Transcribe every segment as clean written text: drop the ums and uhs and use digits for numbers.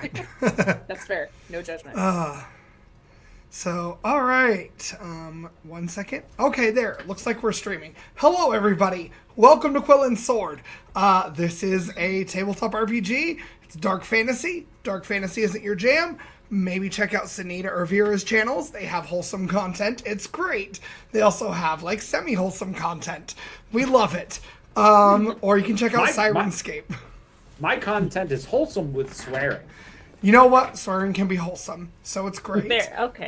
fine. That's fair. No judgment. So, all right. 1 second. Okay, there. Looks like we're streaming. Hello, everybody. Welcome to Quill and Sword. This is a tabletop RPG. It's dark fantasy. Dark fantasy isn't your jam. Maybe check out SENITA or VERA's channels. They have wholesome content. It's great. They also have, like, semi-wholesome content. We love it. Or you can check out Syrinscape. My content is wholesome with swearing. You know what? Swearing can be wholesome, so it's great. Fair, okay.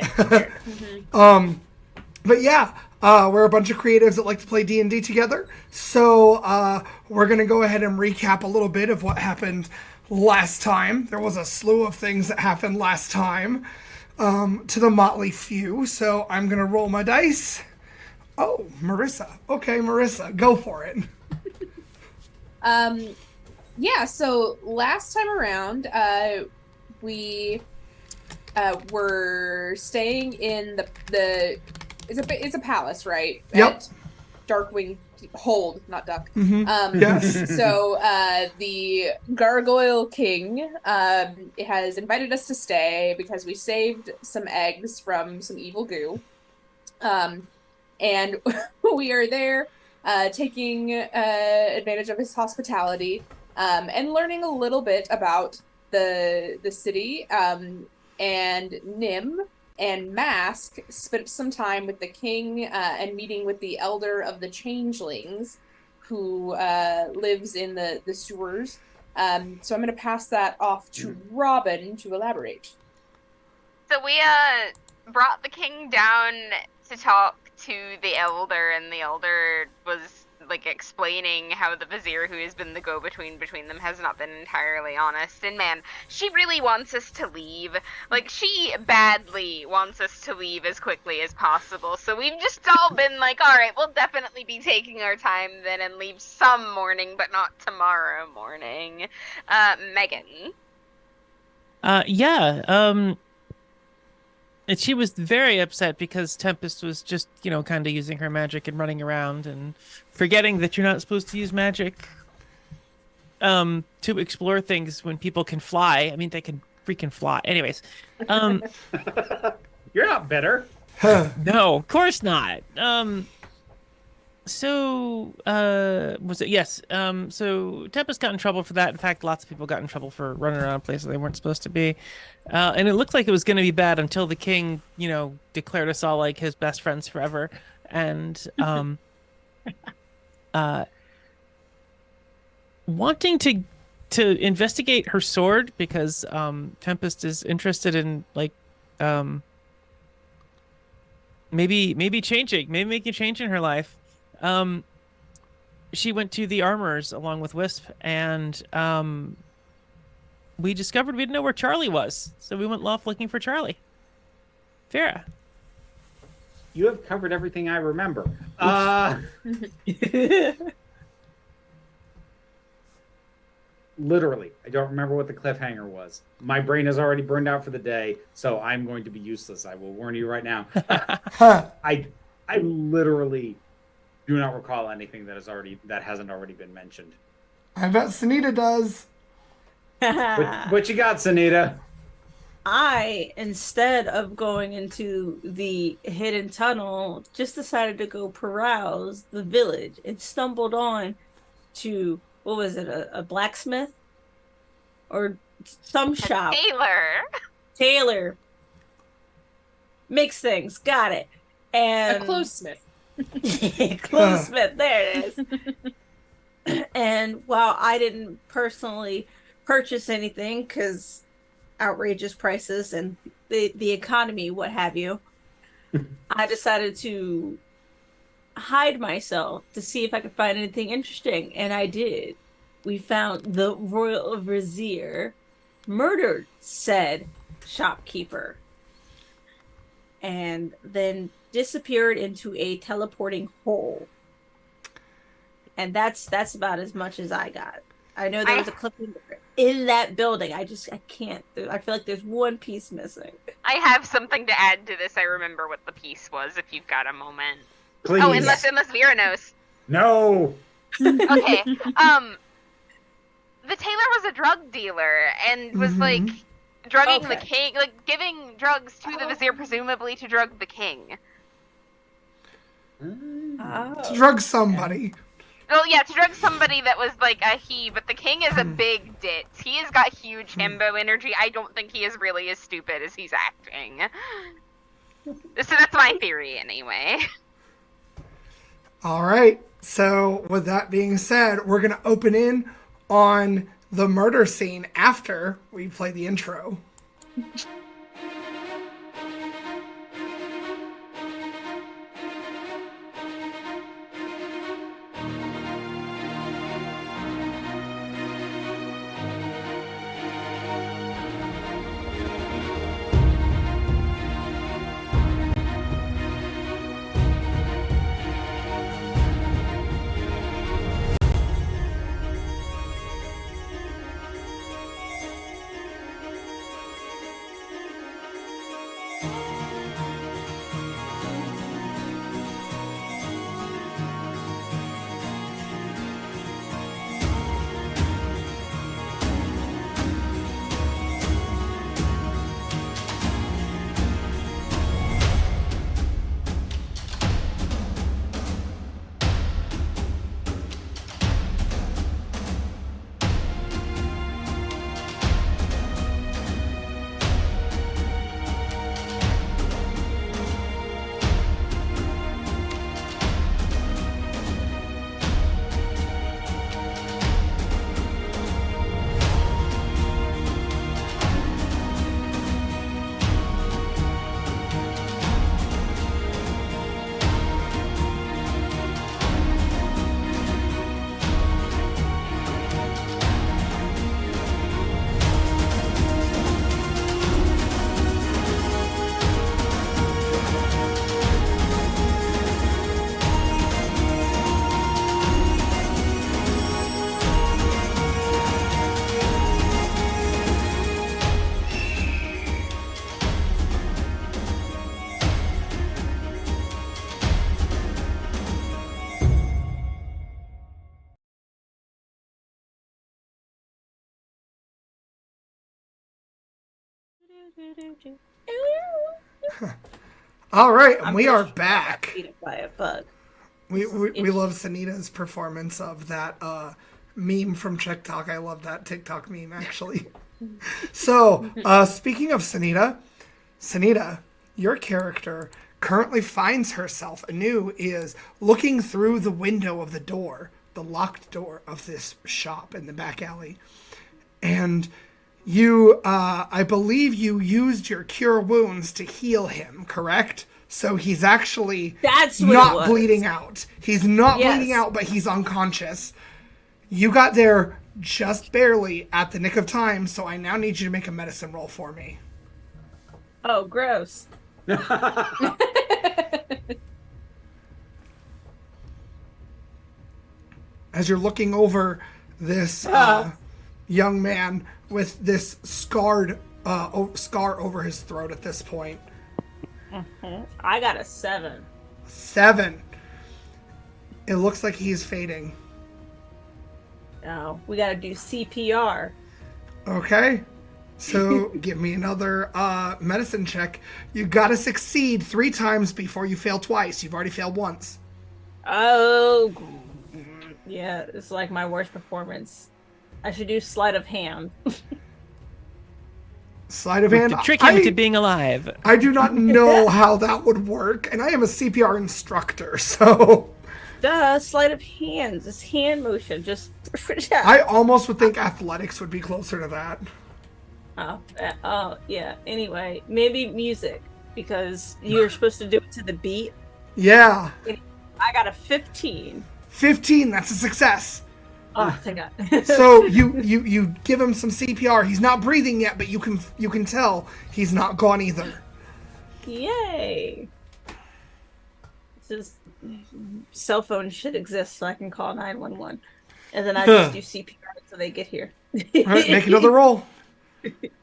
But yeah, we're a bunch of creatives that like to play D&D together. So we're going to go ahead and recap a little bit of what happened last time. There was a slew of things that happened last time to the Motley Few. So I'm going to roll my dice. Oh, MARISA. Okay, MARISA, go for it. Yeah, so last time around, we were staying in the it's a palace, right? Yep. At Darkwing Hold, not Duck. Yes. So the Gargoyle King has invited us to stay because we saved some eggs from some evil goo. And we are there taking advantage of his hospitality and learning a little bit about the city. And Nim and Mask spent some time with the king and meeting with the elder of the changelings who lives in the sewers. So I'm going to pass that off to Robin to elaborate. So we brought the king down to talk to the elder, and the elder was like explaining how the vizier, who has been the go-between between them, has not been entirely honest. And man, she really wants us to leave. Like, she badly wants us to leave as quickly as possible. So we've just all been like, all right, we'll definitely be taking our time then and leave some morning, but not tomorrow morning. Megan. And she was very upset because Tempest was just, kind of using her magic and running around and forgetting that you're not supposed to use magic to explore things when people can fly. I mean, they can freaking fly. Anyways. You're not bitter. No, of course not. So Tempest got in trouble for that. In fact, lots of people got in trouble for running around places they weren't supposed to be. And it looked like it was going to be bad until the king, declared us all like his best friends forever. And wanting to investigate her sword because Tempest is interested in maybe making a change in her life. She went to the armorers along with Wisp, and we discovered we didn't know where Charlie was, so we went off looking for Charlie. Vera. You have covered everything I remember. Literally, I don't remember what the cliffhanger was. My brain is already burned out for the day, so I'm going to be useless. I will warn you right now. I literally do not recall anything that hasn't already been mentioned. I bet SENITA does. What you got, SENITA? I, instead of going into the hidden tunnel, just decided to go peruse the village and stumbled on to, what was it, a blacksmith? Or some shop. Tailor. Mix things. Got it. And A clothesmith. Clothesmith. There it is. And while I didn't personally purchase anything, because outrageous prices and the economy, what have you, I decided to hide myself to see if I could find anything interesting, and I did. We found the royal vizier murdered said shopkeeper and then disappeared into a teleporting hole. And that's about as much as I got. I know there was a clipping in that building. I can't. I feel like there's one piece missing. I have something to add to this. I remember what the piece was, if you've got a moment. Please. Oh, unless Vera knows. No. Okay. The tailor was a drug dealer and was like drugging the Okay. king, like giving drugs to the vizier, presumably to drug the king. To drug somebody. Well, yeah, to drug somebody that was like a he, but the king is a big ditz. He has got huge himbo energy. I don't think he is really as stupid as he's acting. So that's my theory, anyway. All right. So with that being said, we're going to open in on the murder scene after we play the intro. All right, and we are back. Eaten by a bug. We love Senita's performance of that meme from TikTok. I love that TikTok meme, actually. So, speaking of Senita, your character currently finds herself anew is looking through the window of the door, the locked door of this shop in the back alley. And you, I believe you used your cure wounds to heal him, correct? So he's actually That's what it not was. bleeding out. He's not Yes. bleeding out, but he's unconscious. You got there just barely at the nick of time, so I now need you to make a medicine roll for me. Oh, gross. As you're looking over this young man with this scar over his throat at this point. I got a 7. 7. It looks like he's fading. Oh, we gotta do CPR. Okay. So give me another medicine check. You gotta succeed 3 times before you fail twice. You've already failed once. Oh, yeah, it's like my worst performance. I should do sleight of hand. Sleight of hand. To trick him to being alive. I do not know how that would work, and I am a CPR instructor, so Duh, sleight of hands. It's hand motion. Just I almost would think athletics would be closer to that. Oh, yeah. Anyway, maybe music because you're supposed to do it to the beat. Yeah. I got a 15. 15, that's a success. Oh, thank God. So you give him some CPR. He's not breathing yet, but you can tell he's not gone either. Yay! This cell phone should exist so I can call 911, and then I just do CPR until they get here. All right, make another roll.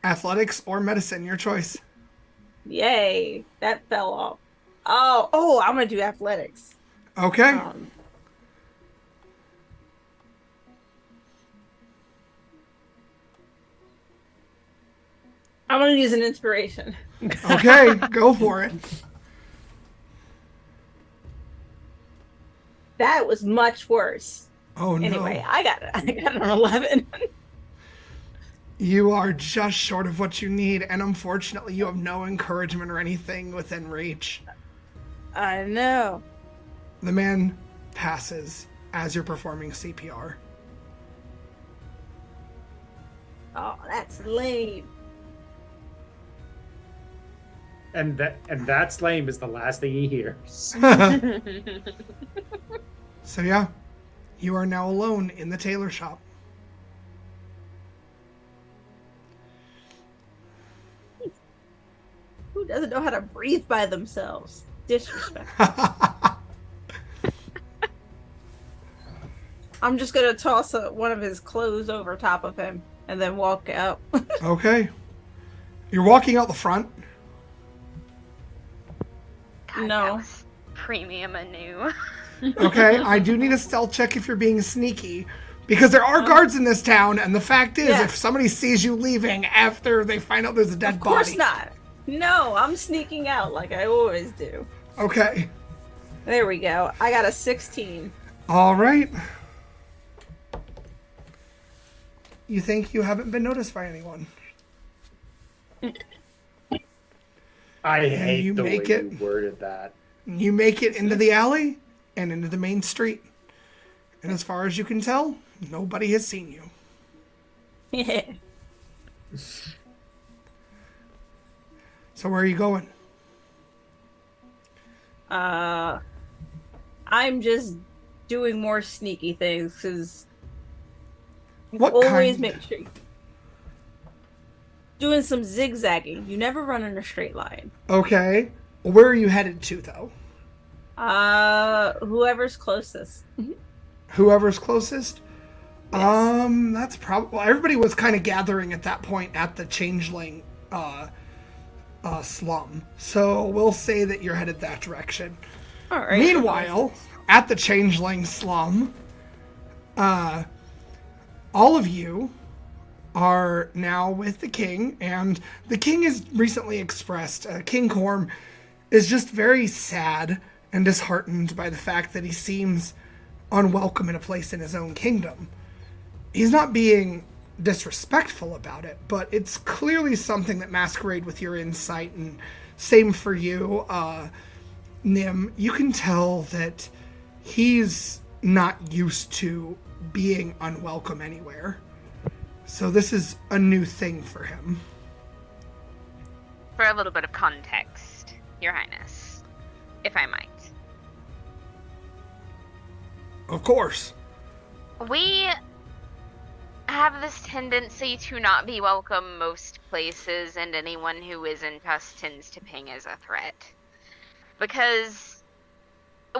Athletics or medicine, your choice. Yay! That fell off. Oh! I'm gonna do athletics. Okay. I'm gonna use an inspiration. Okay, go for it. That was much worse. Oh no. Anyway, I got an 11. You are just short of what you need, and unfortunately you have no encouragement or anything within reach. I know. The man passes as you're performing CPR. Oh, that's lame. And that's lame is the last thing he hears. So yeah, you are now alone in the tailor shop. Who doesn't know how to breathe by themselves? Disrespect. I'm just gonna toss one of his clothes over top of him and then walk out. Okay. You're walking out the front. God, No. that was premium anew. Okay, I do need a stealth check if you're being sneaky. Because there are guards in this town, and the fact is, Yeah. if somebody sees you leaving after they find out there's a dead Of course body. not. No, I'm sneaking out like I always do. Okay. There we go. I got a 16. All right. You think you haven't been noticed by anyone? I hate you the way make it- you worded that. You make it into the alley and into the main street. And as far as you can tell, nobody has seen you. Yeah. So where are you going? I'm just doing more sneaky things because What always kind? make sure doing some zigzagging. You never run in a straight line. Okay. Where are you headed to, though? Whoever's closest. Whoever's closest? Yes. That's probably... Well, everybody was kind of gathering at that point at the Changeling slum. So we'll say that you're headed that direction. All right. Meanwhile, at the Changeling slum, all of you are now with the king, and the king has recently expressed, King Korm is just very sad and disheartened by the fact that he seems unwelcome in a place in his own kingdom. He's not being disrespectful about it, but it's clearly something that masquerade with your insight, and same for you, Nim. You can tell that he's not used to being unwelcome anywhere. So this is a new thing for him. For a little bit of context, Your Highness, if I might. Of course. We have this tendency to not be welcome most places, and anyone who isn't us tends to ping as a threat. Because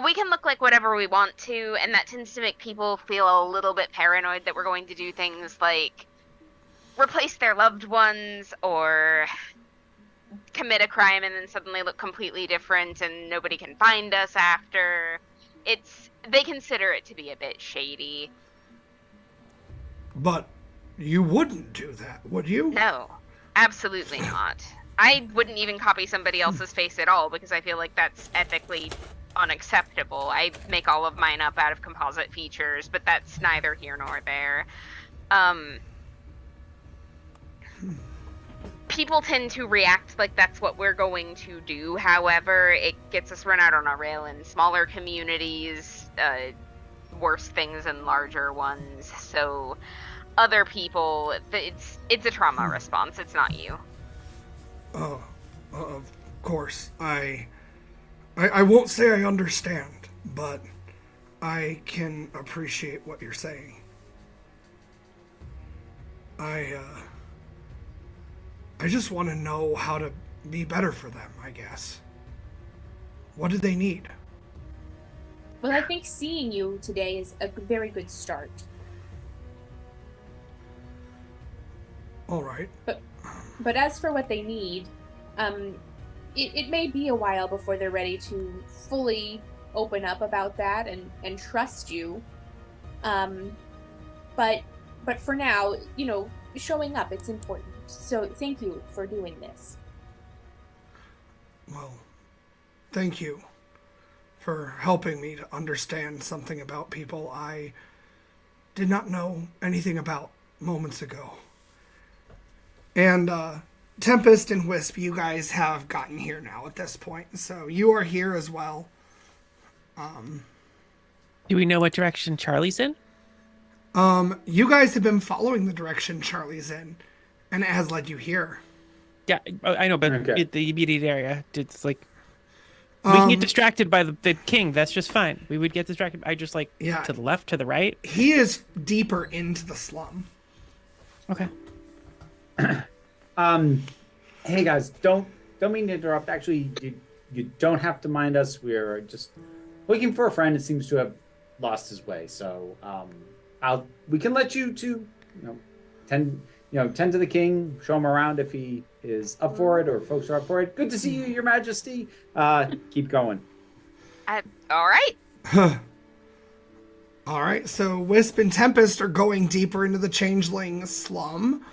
we can look like whatever we want to, and that tends to make people feel a little bit paranoid that we're going to do things like replace their loved ones or commit a crime and then suddenly look completely different and nobody can find us after. They consider it to be a bit shady. But you wouldn't do that, would you? No, absolutely not. I wouldn't even copy somebody else's face at all because I feel like that's ethically unacceptable. I make all of mine up out of composite features, but that's neither here nor there. People tend to react like that's what we're going to do. However, it gets us run out on a rail in smaller communities, worse things in larger ones. So other people, it's a trauma response. It's not you. Oh, of course. I won't say I understand, but I can appreciate what you're saying. I just want to know how to be better for them, I guess. What do they need? Well, I think seeing you today is a very good start. All right. But as for what they need, it may be a while before they're ready to fully open up about that and trust you. But for now, showing up, it's important. So thank you for doing this. Well, thank you for helping me to understand something about people I did not know anything about moments ago. And Tempest and Wisp, you guys have gotten here now at this point, so you are here as well. Do we know what direction Charlie's in? You guys have been following the direction Charlie's in, and it has led you here. Yeah, I know, but Okay. the immediate area, it's like we can get distracted by the king. That's just fine. We would get distracted. I just like Yeah. to the left, to the right. He is deeper into the slum. Okay. Hey guys, don't mean to interrupt. Actually, you don't have to mind us. We're just looking for a friend that seems to have lost his way. So we can let you to tend to the king, show him around if he is up for it or folks are up for it. Good to see you, Your Majesty. Keep going. All right. All right, so Wisp and Tempest are going deeper into the changeling slum.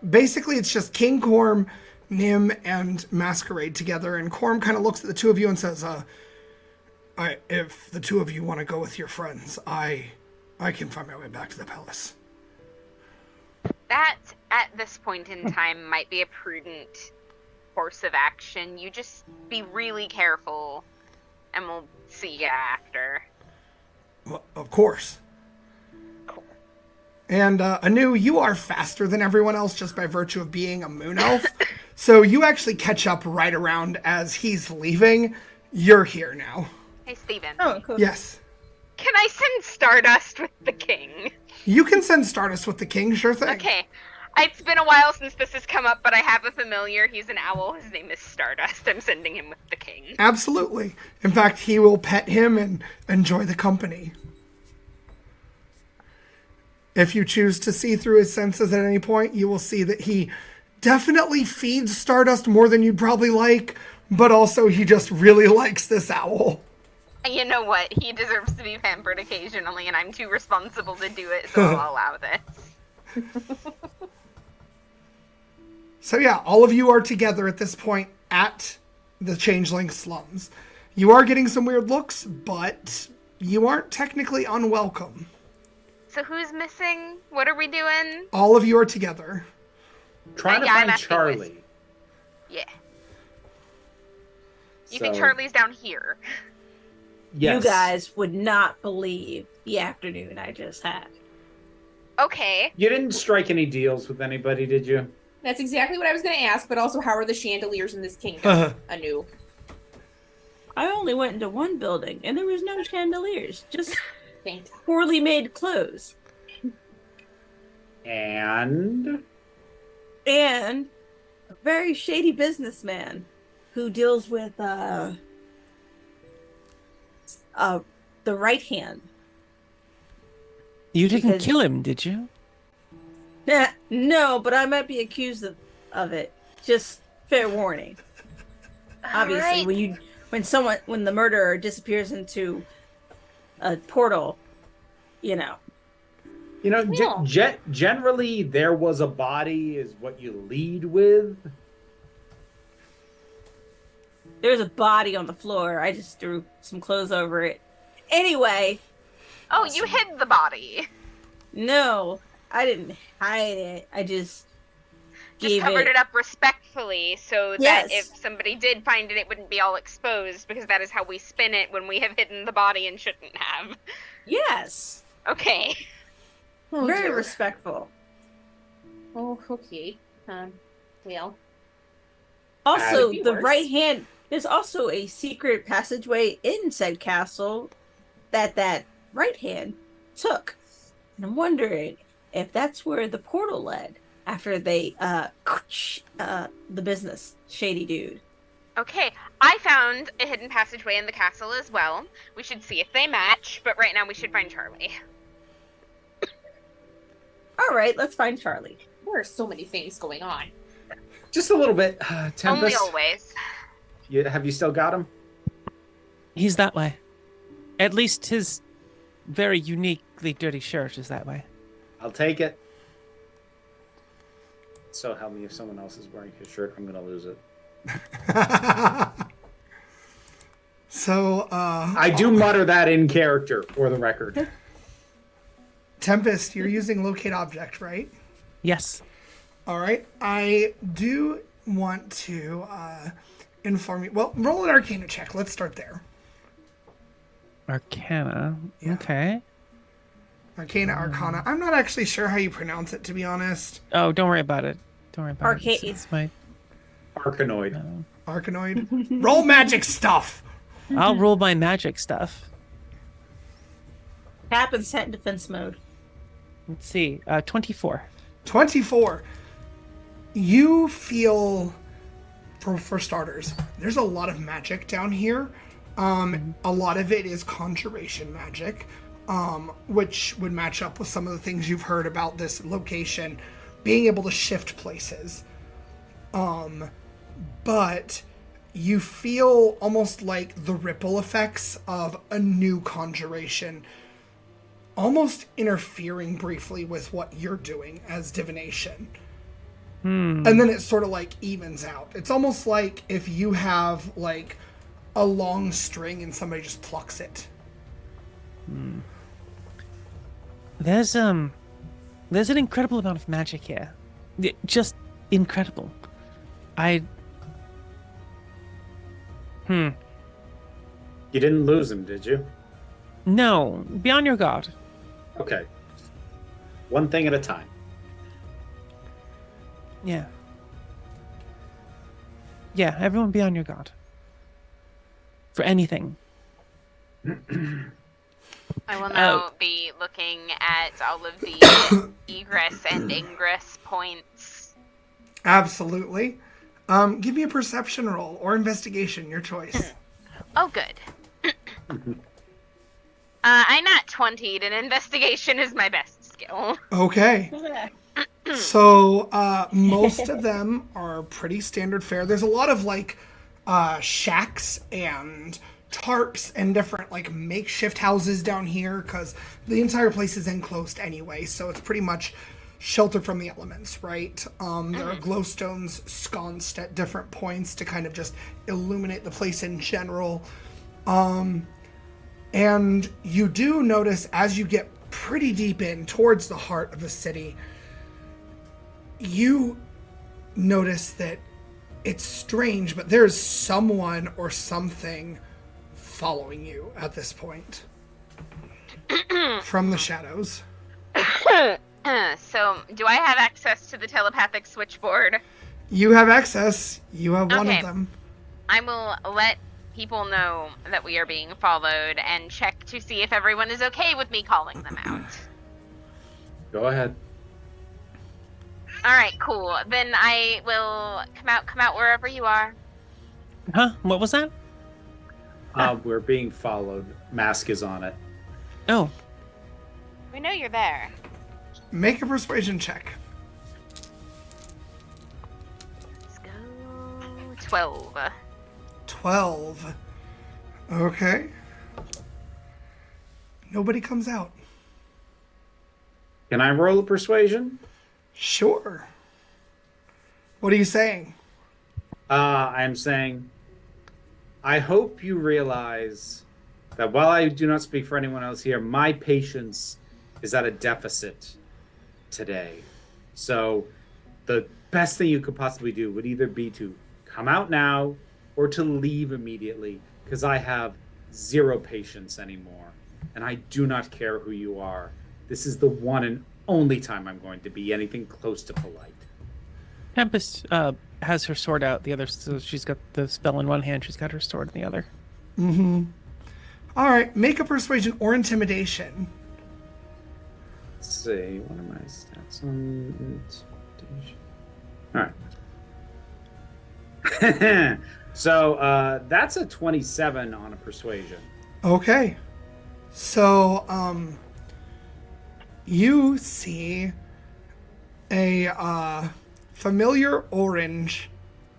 Basically, it's just King Korm, Nim, and Masquerade together, and Korm kind of looks at the two of you and says, if the two of you want to go with your friends, I can find my way back to the palace. That, at this point in time, might be a prudent course of action. You just be really careful, and we'll see you after. Well, of course. And Anu, you are faster than everyone else just by virtue of being a moon elf. So you actually catch up right around as he's leaving. You're here now. Hey, Steven. Oh, cool. Yes. Can I send Stardust with the king? You can send Stardust with the king, sure thing. Okay. It's been a while since this has come up, but I have a familiar. He's an owl. His name is Stardust. I'm sending him with the king. Absolutely. In fact, he will pet him and enjoy the company. If you choose to see through his senses at any point, you will see that he definitely feeds Stardust more than you'd probably like, but also he just really likes this owl. And you know what? He deserves to be pampered occasionally, and I'm too responsible to do it, so I'll allow this. So yeah, all of you are together at this point at the changeling slums. You are getting some weird looks, but you aren't technically unwelcome. So who's missing? What are we doing? All of you are together. Trying to Yeah, I'm find asking Charlie. Yeah. You think So- Charlie's down here? Yes. You guys would not believe the afternoon I just had. Okay. You didn't strike any deals with anybody, did you? That's exactly what I was going to ask, but also how are the chandeliers in this kingdom? Anu. I only went into one building and there was no chandeliers, just Thank God. poorly made clothes. And And a very shady businessman who deals with the right hand. You didn't Because- kill him, did you? No, but I might be accused of it. Just fair warning. Obviously, Alright. when the murderer disappears into a portal, you know, generally there was a body is what you lead with. there's a body on the floor. I just threw some clothes over it. Anyway, Oh, you hid the body. no, I didn't hide it. I just Just gave covered it up respectfully so that Yes. if somebody did find it, it wouldn't be all exposed, because that is how we spin it when we have hidden the body and shouldn't have. Yes, Okay. Oh, very dear. respectful. Oh, okay. Well. Also, Could be the worse. right hand. There's also a secret passageway in said castle that right hand took, and I'm wondering if that's where the portal led after they the business shady dude. Okay, I found a hidden passageway in the castle as well. We should see if they match, but right now we should find Charlie. All right, let's find Charlie. There are so many things going on. Just a little bit. Tempest, Only always. have you still got him? He's that way. At least his very uniquely dirty shirt is that way. I'll take it. So help me, if someone else is wearing his shirt, I'm gonna lose it. So, I do mutter that in character, for the record. Tempest, you're using locate object, right? Yes. All right. I do want to inform you. Well, roll an Arcana check. Let's start there. Arcana. Yeah. Okay. Arcana. I'm not actually sure how you pronounce it, to be honest. Oh, don't worry about it. Don't worry about Arcade. it. It's my. Arkanoid. Arcanoid. Roll magic stuff. I'll roll my magic stuff. Cap and set in defense mode. Let's see. 24. 24. You feel, for starters, there's a lot of magic down here. A lot of it is conjuration magic, which would match up with some of the things you've heard about this location being able to shift places. But you feel almost like the ripple effects of a new conjuration almost interfering briefly with what you're doing as divination. And then it sort of like evens out. It's almost like if you have like a long string and somebody just plucks it. There's an incredible amount of magic here. Just incredible. You didn't lose him, did you? No, be on your guard. Okay. One thing at a time. Yeah. Yeah, everyone be on your guard. For anything. I will now be looking at all of the egress and ingress points. Absolutely. Give me a perception roll or investigation, your choice. Oh, good. I not 20'd, and investigation is my best skill. Okay. So, most of them are pretty standard fare. There's a lot of, like, shacks and tarps and different, like, makeshift houses down here, because the entire place is enclosed anyway, so it's pretty much sheltered from the elements, right? There are glowstones sconced at different points to kind of just illuminate the place in general. And you do notice as you get pretty deep in towards the heart of the city, you notice that it's strange, but there's someone or something following you at this point from the shadows. So, do I have access to the telepathic switchboard? You have access. You have one Okay. of them. I will let people know that we are being followed and check to see if everyone is okay with me calling them out. Go ahead. All right, cool. Then I will come out wherever you are. Huh? What was that? We're being followed. Mask is on it. Oh, We know you're there. Make a persuasion check. Let's go. 12. 12. Okay. Nobody comes out. Can I roll a persuasion? Sure. What are you saying? I'm saying, I hope you realize that while I do not speak for anyone else here, my patience is at a deficit today. So the best thing you could possibly do would either be to come out now or to leave immediately, because I have zero patience anymore. And I do not care who you are. This is the one and only time I'm going to be anything close to polite. Tempest has her sword out. The other, so she's got the spell in one hand. She's got her sword in the other. Mm-hmm. All right. Make a persuasion or intimidation. Let's see, what are my stats on it? All right. So that's a 27 on a persuasion. Okay. So, you see a familiar orange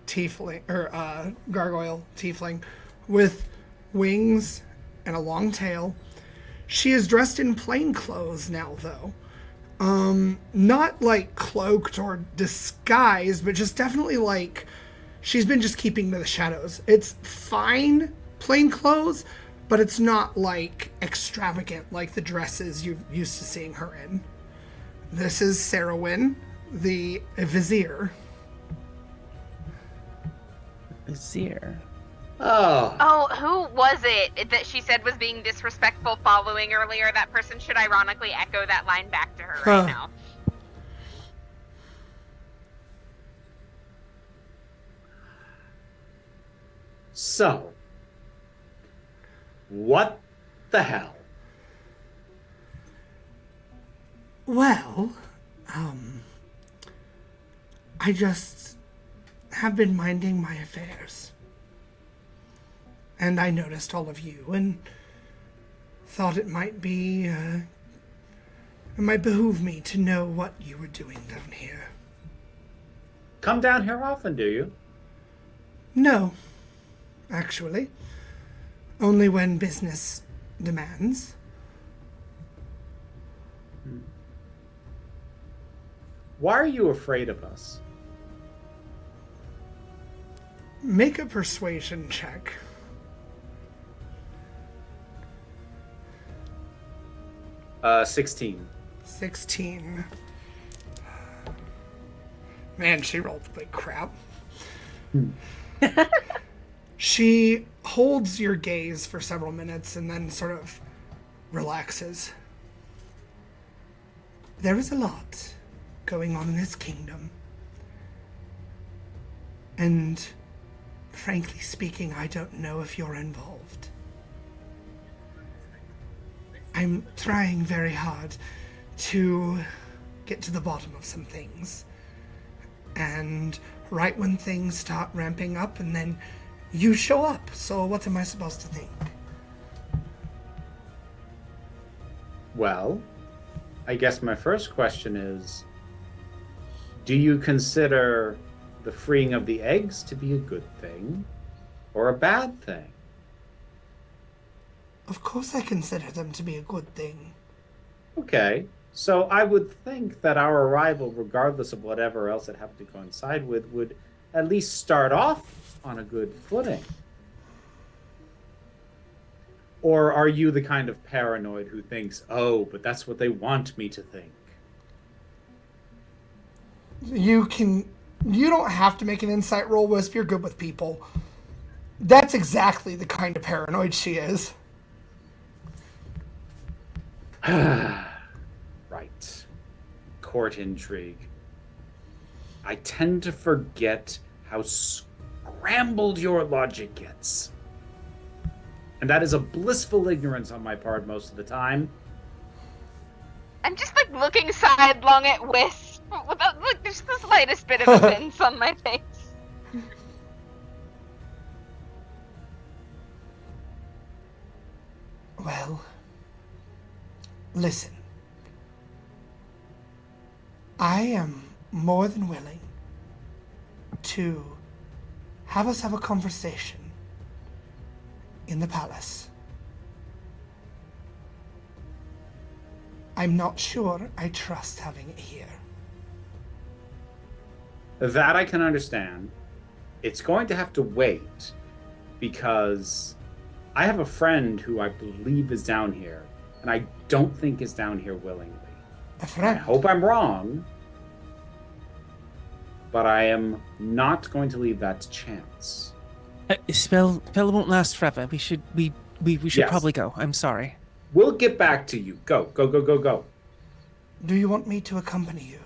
tiefling, or gargoyle tiefling with wings and a long tail. She is dressed in plain clothes now, though. Not like cloaked or disguised, but just definitely like she's been just keeping to the shadows. It's fine, plain clothes, but it's not like extravagant like the dresses you're used to seeing her in. This is Sarahwyn, the vizier. Vizier. Oh. Oh, who was it that she said was being disrespectful following earlier? That person should ironically echo that line back to her right now. So, what the hell? Well, I just have been minding my affairs. And I noticed all of you and thought it might behoove me to know what you were doing down here. Come down here often, do you? No, actually. Only when business demands. Why are you afraid of us? Make a persuasion check. 16. 16. Man, she rolled like crap. She holds your gaze for several minutes and then sort of relaxes. There is a lot going on in this kingdom. And frankly speaking, I don't know if you're involved. I'm trying very hard to get to the bottom of some things. And right when things start ramping up, and then you show up. So what am I supposed to think? Well, I guess my first question is, do you consider the freeing of the eggs to be a good thing or a bad thing? Of course I consider them to be a good thing. Okay, so I would think that our arrival, regardless of whatever else it happened to coincide with, would at least start off on a good footing. Or are you the kind of paranoid who thinks, oh, but that's what they want me to think? You don't have to make an insight roll, Wisp. You're good with people. That's exactly the kind of paranoid she is. Right. Court intrigue. I tend to forget how scrambled your logic gets. And that is a blissful ignorance on my part most of the time. I'm just like looking sidelong at Wisp without like just the slightest bit of offense on my face. Well, listen. I am more than willing to have us have a conversation in the palace. I'm not sure I trust having it here. That I can understand. It's going to have to wait because I have a friend who I believe is down here, and I don't think is down here willingly. A I friend. hope I'm wrong, but I am not going to leave that to chance. Spell won't last forever. We should Yes. probably go. I'm sorry. We'll get back to you. Go, go, go, go, go. Do you want me to accompany you?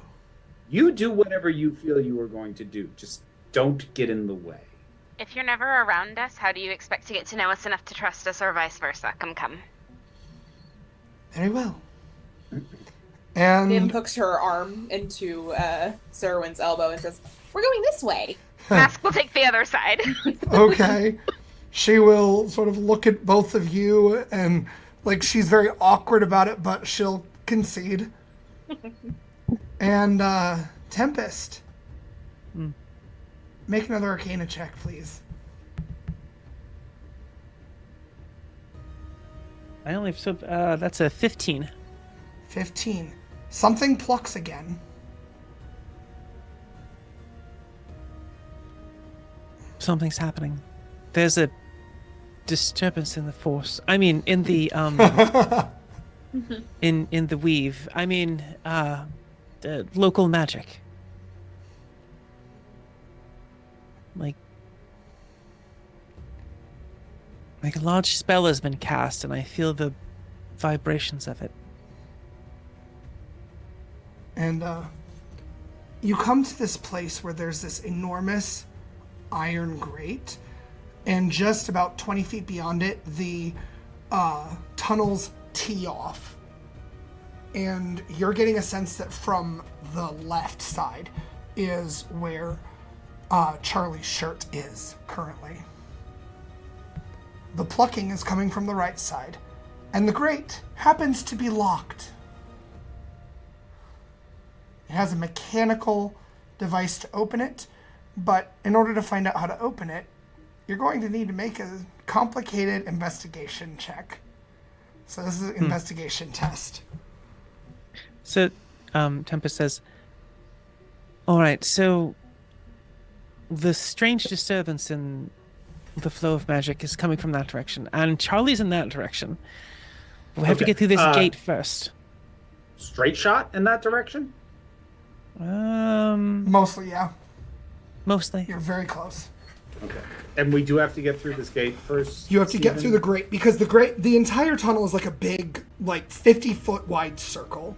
You do whatever you feel you are going to do. Just don't get in the way. If you're never around us, how do you expect to get to know us enough to trust us, or vice versa? Come. Very well. Nim And hooks her arm into Sarahwyn's elbow and says, "We're going this way." Mask will take the other side. okay. She will sort of look at both of you and like she's very awkward about it, but she'll concede. And Tempest. Make another Arcana check, please. I only have that's a 15. 15. Something plucks again. Something's happening. There's a disturbance in the force. I mean, in the in the weave. I mean, the local magic. Like a large spell has been cast, and I feel the vibrations of it. And you come to this place where there's this enormous iron grate, and just about 20 feet beyond it, the tunnels tee off. And you're getting a sense that from the left side is where Charlie's shirt is currently. The plucking is coming from the right side, and the grate happens to be locked. It has a mechanical device to open it, but in order to find out how to open it, you're going to need to make a complicated investigation check. So this is an investigation test. So, Tempest says, all right, so the strange disturbance in the flow of magic is coming from that direction, and Charlie's in that direction. We have to get through this gate first. Straight shot in that direction? Mostly, yeah. Mostly. You're very close. Okay. And we do have to get through this gate first? You have to get through the grate, because the entire tunnel is like a big, like 50-foot wide circle.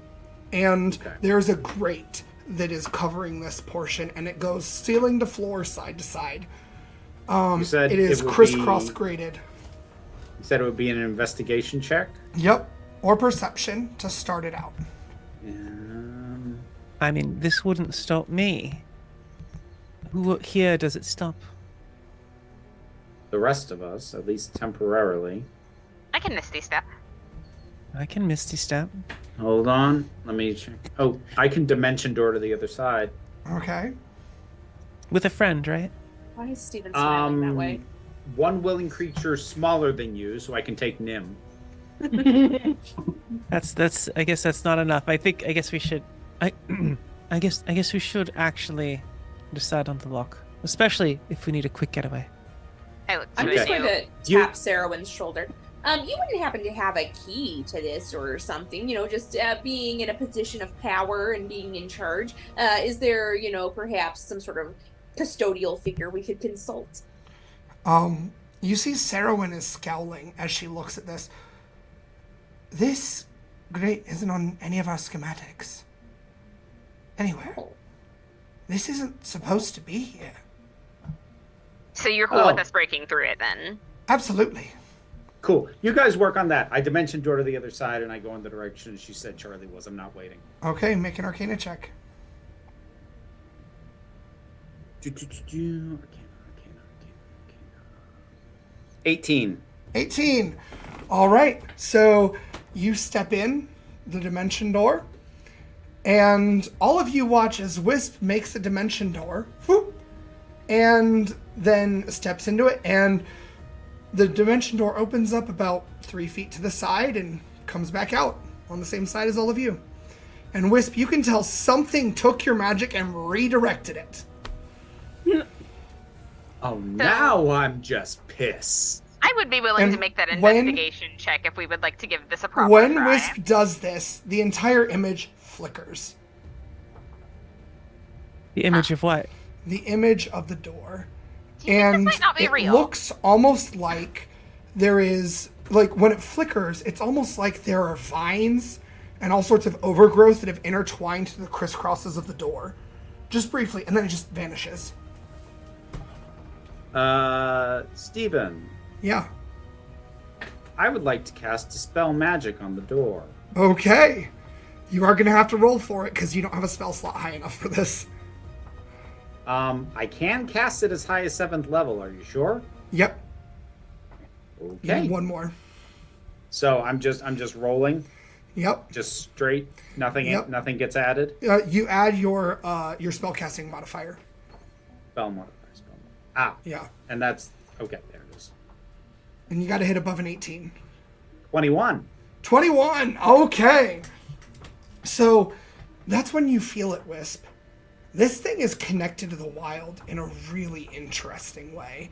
And there's a grate that is covering this portion, and it goes ceiling to floor, side to side. You said it is crisscross grated. You said it would be an investigation check? Yep. Or perception to start it out. I mean, this wouldn't stop me. Who here does it stop? The rest of us, at least temporarily. I can Misty Step. I can Misty Step. Hold on. Let me check. Oh, I can Dimension Door to the other side. Okay. With a friend, right? Why is Steven smiling that way? One willing creature smaller than you, so I can take Nim. That's I guess that's not enough. I guess we should I guess we should actually decide on the lock. Especially if we need a quick getaway. I'm just going to tap Sarahwin's shoulder. You wouldn't happen to have a key to this or something, just being in a position of power and being in charge. Is there, perhaps some sort of custodial figure we could consult? You see Sarahwin is scowling as she looks at this. This grate isn't on any of our schematics. Anywhere. Oh. This isn't supposed to be here. So you're cool with us breaking through it then? Absolutely. Cool. You guys work on that. I Dimension Door to the other side, and I go in the direction she said Charlie was. I'm not waiting. Okay, make an Arcana check. Arcana. 18. 18. All right. So you step in the dimension door, and all of you watch as Wisp makes the dimension door, whoop, and then steps into it, and the dimension door opens up about 3 feet to the side and comes back out on the same side as all of you. And Wisp, you can tell something took your magic and redirected it. Oh, now I'm just pissed. I would be willing And to make that when- investigation check if we would like to give this a proper When try. Wisp does this, the entire image flickers. The image of what? The image of the door. Do you think And this might not be it real? looks almost like there is, like when it flickers, it's almost like there are vines and all sorts of overgrowth that have intertwined to the crisscrosses of the door. Just briefly, and then it just vanishes. Steven, Yeah. I would like to cast Dispel Magic on the door. Okay. You are going to have to roll for it because you don't have a spell slot high enough for this. I can cast it as high as 7th level. Are you sure? Yep. You Okay. need one more. So I'm just rolling, Yep. just straight. Nothing. Yep. Nothing gets added. You add your spellcasting modifier. Spell modifier. Ah, Yeah. and that's okay. There it is. And you got to hit above an 18. 21. 21. Okay. So that's when you feel it, Wisp. This thing is connected to the wild in a really interesting way.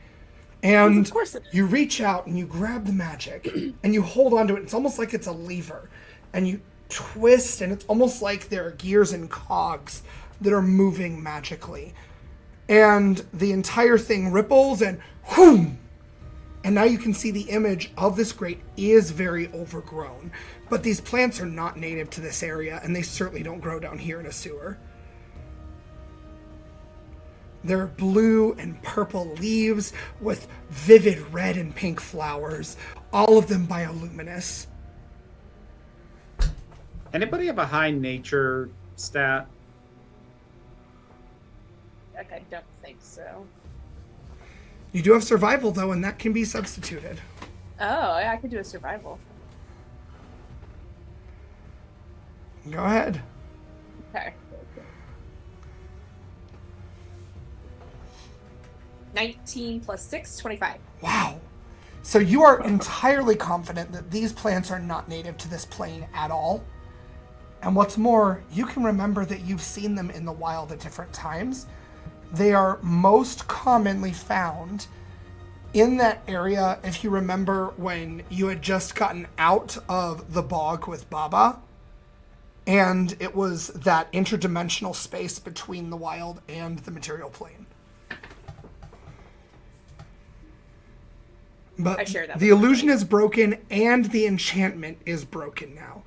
And Of course it is. you reach out and you grab the magic and you hold onto it. It's almost like it's a lever. And you twist, and it's almost like there are gears and cogs that are moving magically. And the entire thing ripples and whoom! And now you can see the image of this grate is very overgrown. But these plants are not native to this area, and they certainly don't grow down here in a sewer. There are blue and purple leaves with vivid red and pink flowers, all of them bioluminescent. Anybody have a high nature stat? I don't think so. You do have survival, though, and that can be substituted. Oh, I could do a survival. Go ahead. Okay. 19 plus 6, 25. Wow. So you are entirely confident that these plants are not native to this plane at all. And what's more, you can remember that you've seen them in the wild at different times. They are most commonly found in that area, if you remember when you had just gotten out of the bog with Baba. And it was that interdimensional space between the wild and the material plane. But I share that the with illusion is broken and the enchantment is broken now.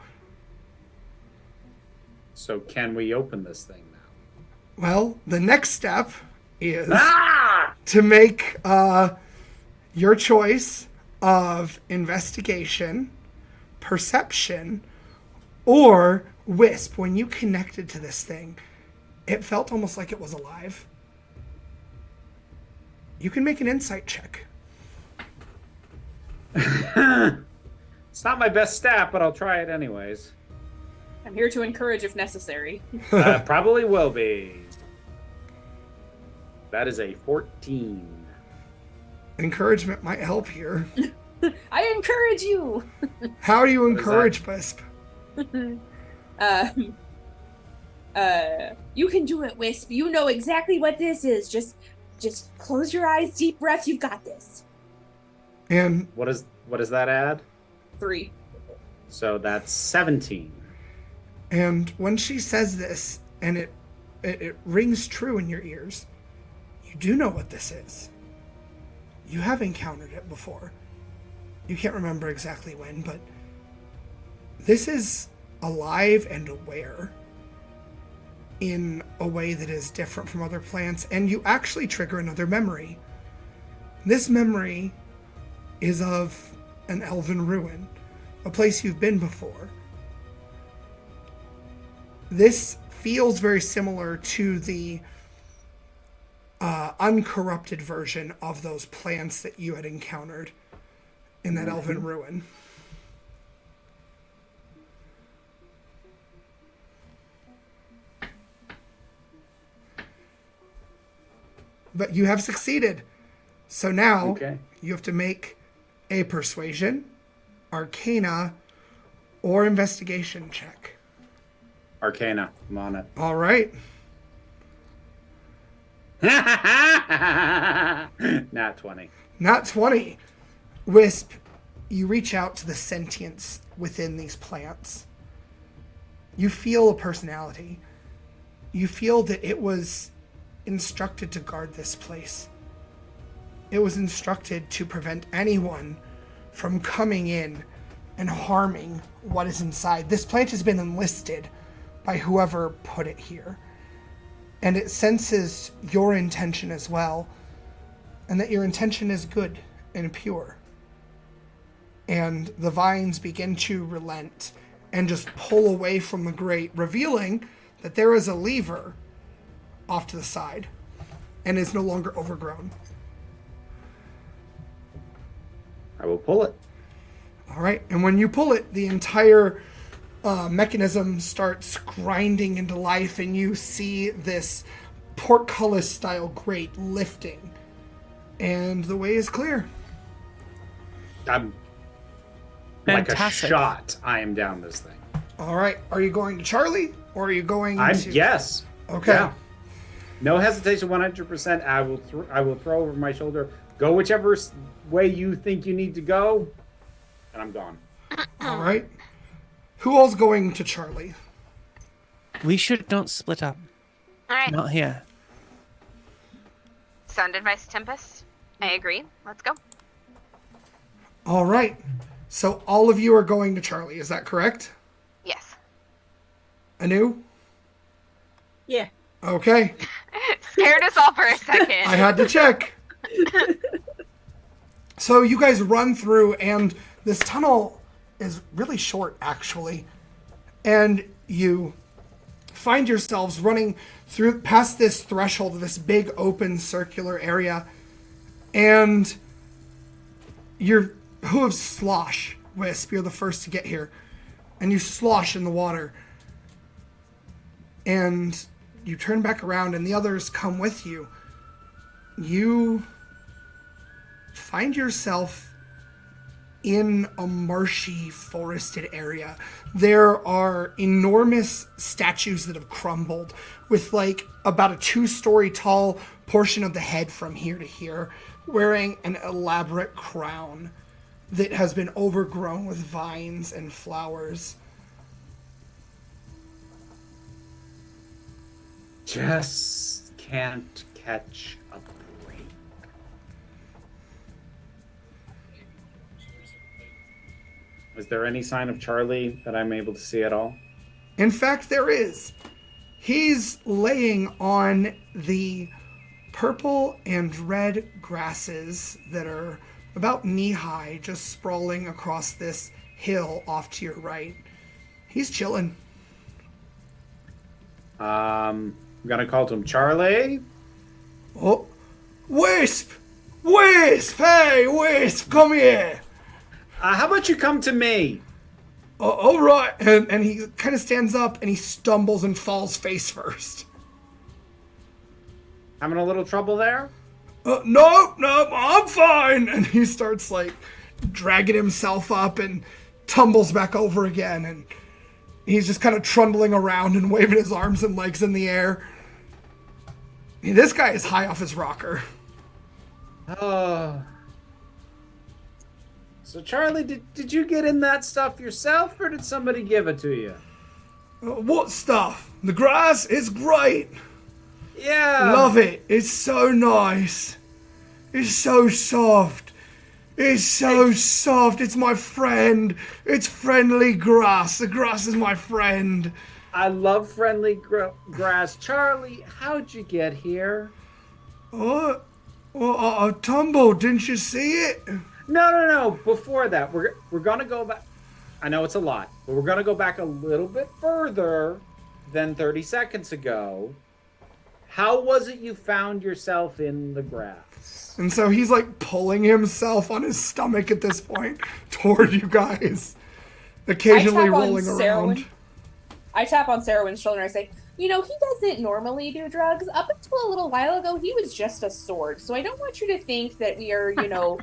So can we open this thing now? Well, the next step is to make your choice of investigation, perception, or Wisp. When you connected to this thing, it felt almost like it was alive. You can make an insight check. It's not my best stat, but I'll try it anyways. I'm here to encourage if necessary. Probably will be. That is a 14. Encouragement might help here. I encourage you! How do you What is encourage Wisp? You can do it, Wisp. You know exactly what this is. Just close your eyes, deep breath. You've got this. And What does that add? 3. So that's 17. And when she says this, and it rings true in your ears, you do know what this is. You have encountered it before. You can't remember exactly when, but this is alive and aware in a way that is different from other plants, and you actually trigger another memory. This memory is of an elven ruin, a place you've been before. This feels very similar to the uncorrupted version of those plants that you had encountered in that elven ruin. But you have succeeded. So now you have to make a persuasion, arcana, or investigation check. Arcana. I'm on it. All right. Not 20. Not 20. Wisp, you reach out to the sentience within these plants. You feel a personality. You feel that it was instructed to guard this place. It was instructed to prevent anyone from coming in and harming what is inside. This plant has been enlisted by whoever put it here. And it senses your intention as well, and that your intention is good and pure. And the vines begin to relent and just pull away from the grate, revealing that there is a lever off to the side and is no longer overgrown. I will pull it. All right, and when you pull it, the entire mechanism starts grinding into life, and you see this portcullis style grate lifting, and the way is clear. I'm Fantastic. like a shot. I am down this thing. All right. Are you going to Charlie or are you going to? Yes. Okay. Yeah. No hesitation, 100%. I will throw over my shoulder. Go whichever way you think you need to go, and I'm gone. All right. Who all's going to Charlie? We don't split up. All right. Not here. Sound advice, Tempest. I agree. Let's go. All right. So all of you are going to Charlie. Is that correct? Yes. Anu? Yeah. Okay. Scared us all for a second. I had to check. So you guys run through, and this tunnel is really short, actually. And you find yourselves running through past this threshold of this big open circular area, and your hooves slosh. Wisp, you're the first to get here, and you slosh in the water, and you turn back around and the others come with you. You find yourself in a marshy, forested area. There are enormous statues that have crumbled with like about a 2-story tall portion of the head from here to here, wearing an elaborate crown that has been overgrown with vines and flowers. Just can't catch a break. Is there any sign of Charlie that I'm able to see at all? In fact, there is. He's laying on the purple and red grasses that are about knee-high, just sprawling across this hill off to your right. He's chilling. I'm gonna call to him, Charlie. Oh, Wisp! Wisp! Hey, Wisp, come here! How about you come to me? All right. And he kind of stands up and he stumbles and falls face first. Having a little trouble there? No, I'm fine. And he starts like dragging himself up and tumbles back over again. And he's just kind of trundling around and waving his arms and legs in the air. I mean, this guy is high off his rocker. Oh. So Charlie, did you get in that stuff yourself, or did somebody give it to you? What stuff? The grass is great. Yeah. Love it. It's so nice. It's so soft. It's so soft. It's my friend. It's friendly grass. The grass is my friend. I love friendly grass. Charlie, how'd you get here? What? Well, I tumbled. Didn't you see it? No. Before that, we're gonna go back. I know it's a lot, but we're gonna go back a little bit further than 30 seconds ago. How was it you found yourself in the grass? And so he's like pulling himself on his stomach at this point toward you guys, occasionally rolling around. I tap on Sarahwin's shoulder and I say, you know, he doesn't normally do drugs. Up until a little while ago, he was just a sword. So I don't want you to think that we are, you know,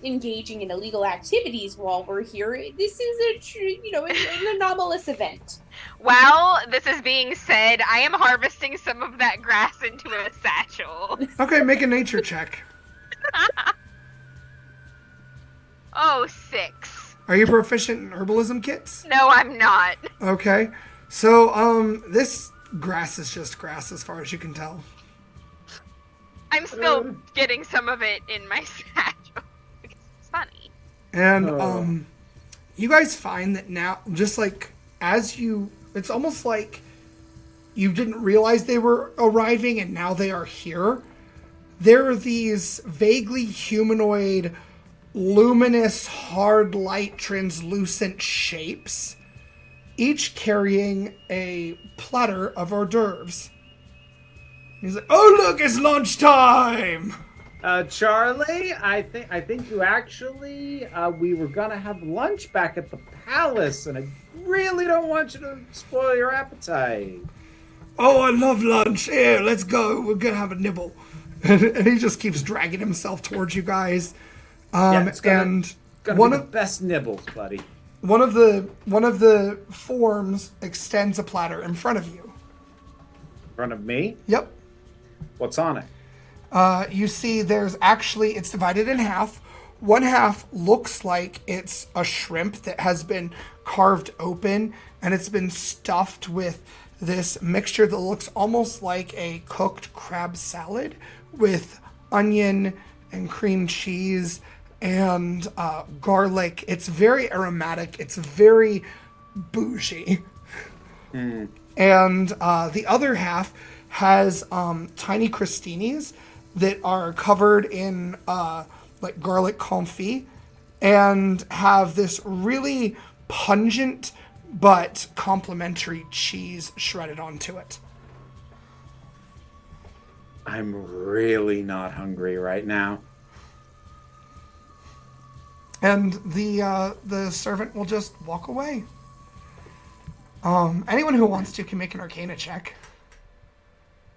engaging in illegal activities while we're here. This is an anomalous event. While this is being said, I am harvesting some of that grass into a satchel. Okay, make a nature check. Oh, 6. Are you proficient in herbalism kits? No, I'm not. Okay. So, this grass is just grass as far as you can tell. I'm still getting some of it in my satchel because it's funny. And you guys find that now, just like it's almost like you didn't realize they were arriving and now they are here. There are these vaguely humanoid, luminous, hard light, translucent shapes, each carrying a platter of hors d'oeuvres. He's like, "Oh look, it's lunchtime!" Charlie, I think you actually we were gonna have lunch back at the palace, and I really don't want you to spoil your appetite. Oh, I love lunch. Here, let's go. We're gonna have a nibble. And he just keeps dragging himself towards you guys. It's gonna and be one the of best nibbles, buddy. one of the forms extends a platter in front of you. In front of me? Yep. What's on it? You see there's actually, it's divided in half. One half looks like it's a shrimp that has been carved open, and it's been stuffed with this mixture that looks almost like a cooked crab salad with onion and cream cheese and garlic. It's very aromatic. It's very bougie. And the other half has tiny crostinis that are covered in like garlic confit and have this really pungent but complimentary cheese shredded onto it. I'm really not hungry right now. And the servant will just walk away. Anyone who wants to can make an Arcana check.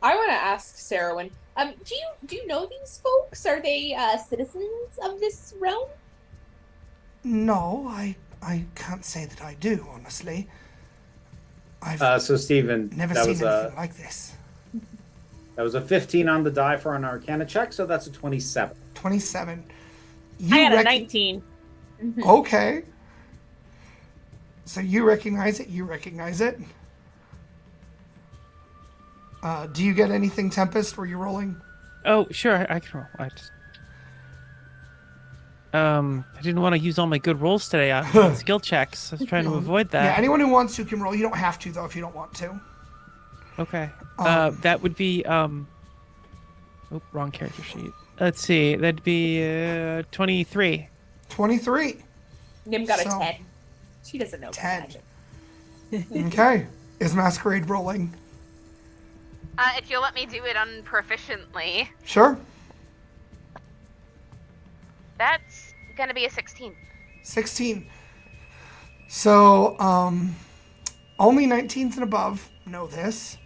I want to ask Sarahwin. Do you know these folks? Are they citizens of this realm? No, I can't say that I do, honestly. I've So Stephen, never that seen was anything like this. that was a 15 on the die for an Arcana check, so that's a 27. 27. I got a 19. Okay. So you recognize it. You recognize it. Do you get anything, Tempest? Were you rolling? Oh, sure, I can roll. I didn't want to use all my good rolls today on skill checks. I was trying to avoid that. Yeah, anyone who wants to can roll. You don't have to, though, if you don't want to. Okay. That would be wrong character sheet. Let's see. That'd be 23. 23. Nim got So- a 10. She doesn't know about 10. magic. Okay. Is Masquerade rolling? If you'll let me do it unproficiently, Sure. that's gonna be a 16. 16. So, only 19s and above know this.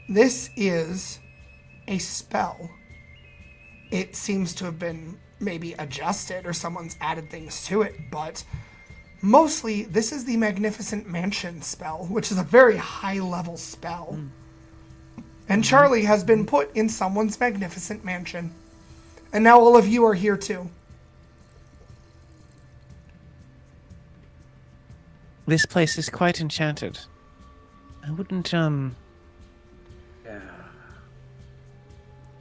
This is a spell. It seems to have been maybe adjusted or someone's added things to it, but mostly this is the Magnificent Mansion spell, which is a very high-level spell. And Charlie has been put in someone's magnificent mansion. And now all of you are here too. This place is quite enchanted. I wouldn't, Yeah.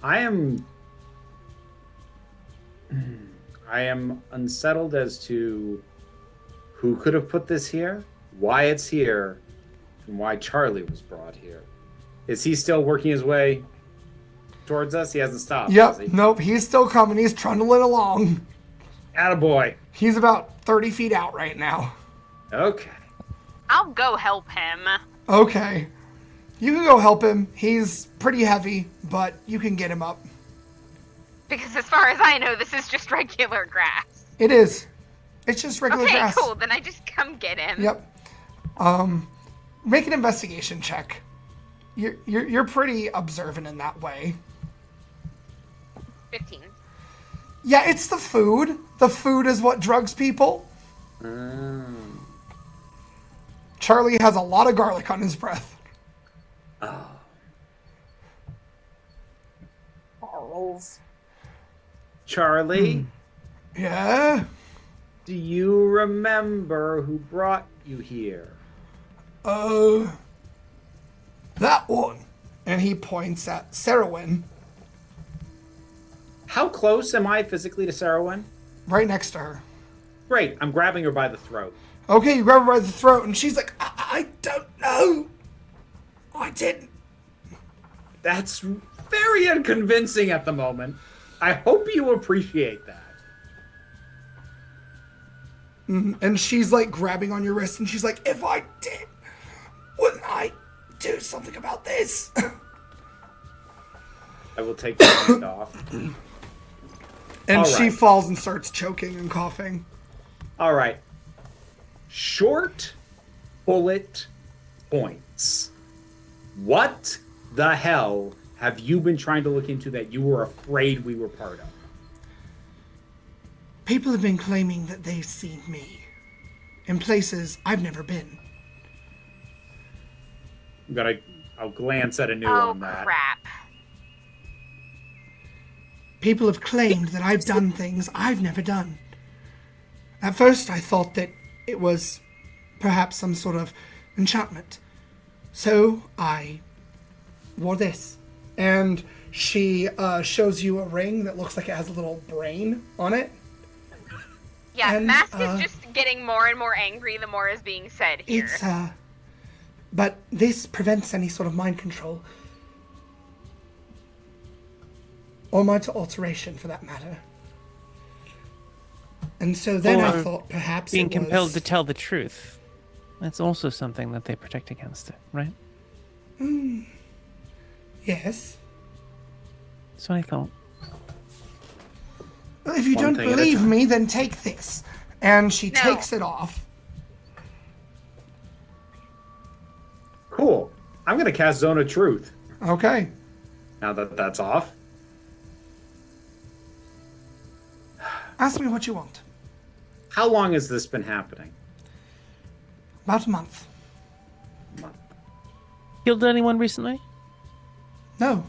I am unsettled as to who could have put this here, why it's here, and why Charlie was brought here. Is he still working his way towards us? He hasn't stopped, has Yep, he? nope, he's still coming. He's trundling along. Attaboy. He's about 30 feet out right now. Okay. I'll go help him. Okay. You can go help him. He's pretty heavy, but you can get him up. Because as far as I know, this is just regular grass. It is. It's just regular Okay, grass. cool. Then I just come get him. Yep. Make an investigation check. You're pretty observant in that way. 15. Yeah, it's the food. The food is what drugs people. Charlie has a lot of garlic on his breath. Charles. Charlie, Yeah. do you remember who brought you here? That one. And he points at Sarahwin, How close am I physically to Sarahwin? right next to her. Great, I'm grabbing her by the throat. Okay, you grab her by the throat, and she's like, I don't know. I didn't. That's very unconvincing at the moment. I hope you appreciate that. And she's like grabbing on your wrist, and she's like, if I did, wouldn't I do something about this? I will take the hand off. And All she right. falls and starts choking and coughing. All right. Short bullet points. What the hell have you been trying to look into that you were afraid we were part of? People have been claiming that they've seen me in places I've never been. I'll glance at Anu Oh, on that. crap. People have claimed that I've done things I've never done. At first, I thought that it was perhaps some sort of enchantment. So I wore this. And she shows you a ring that looks like it has a little brain on it. Yeah, And, Mask is just getting more and more angry the more is being said here. It's, but this prevents any sort of mind control. Or mind alteration, for that matter. And so then I Or thought perhaps Being it compelled was... to tell the truth. That's also something that they protect against, right? Yes. That's what I thought. Well, if you One don't thing at a believe time. me, then take this. And she No. takes it off. Cool. I'm going to cast Zone of Truth. Okay. Now that that's off. Ask me what you want. How long has this been happening? About a month. Killed anyone recently? No.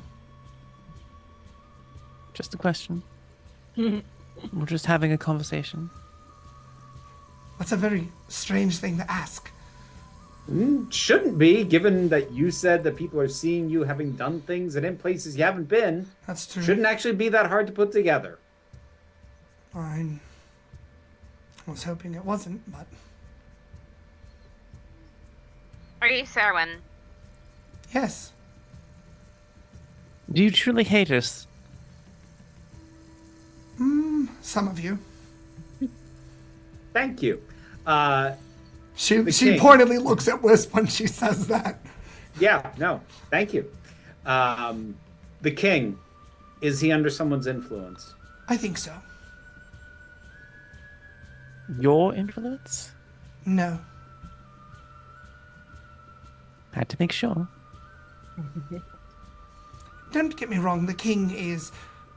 Just a question. We're just having a conversation. That's a very strange thing to ask. Shouldn't be, given that you said that people are seeing you having done things and in places you haven't been. That's true. Shouldn't actually be that hard to put together. I was hoping it wasn't, but... Are you Serwin? Yes. Do you truly hate us? Some of you. Thank you. She king. pointedly looks at Wisp when she says that. Yeah, no, thank you. The king, is he under someone's influence? I think so. Your influence? No. Had to make sure. Don't get me wrong, the king is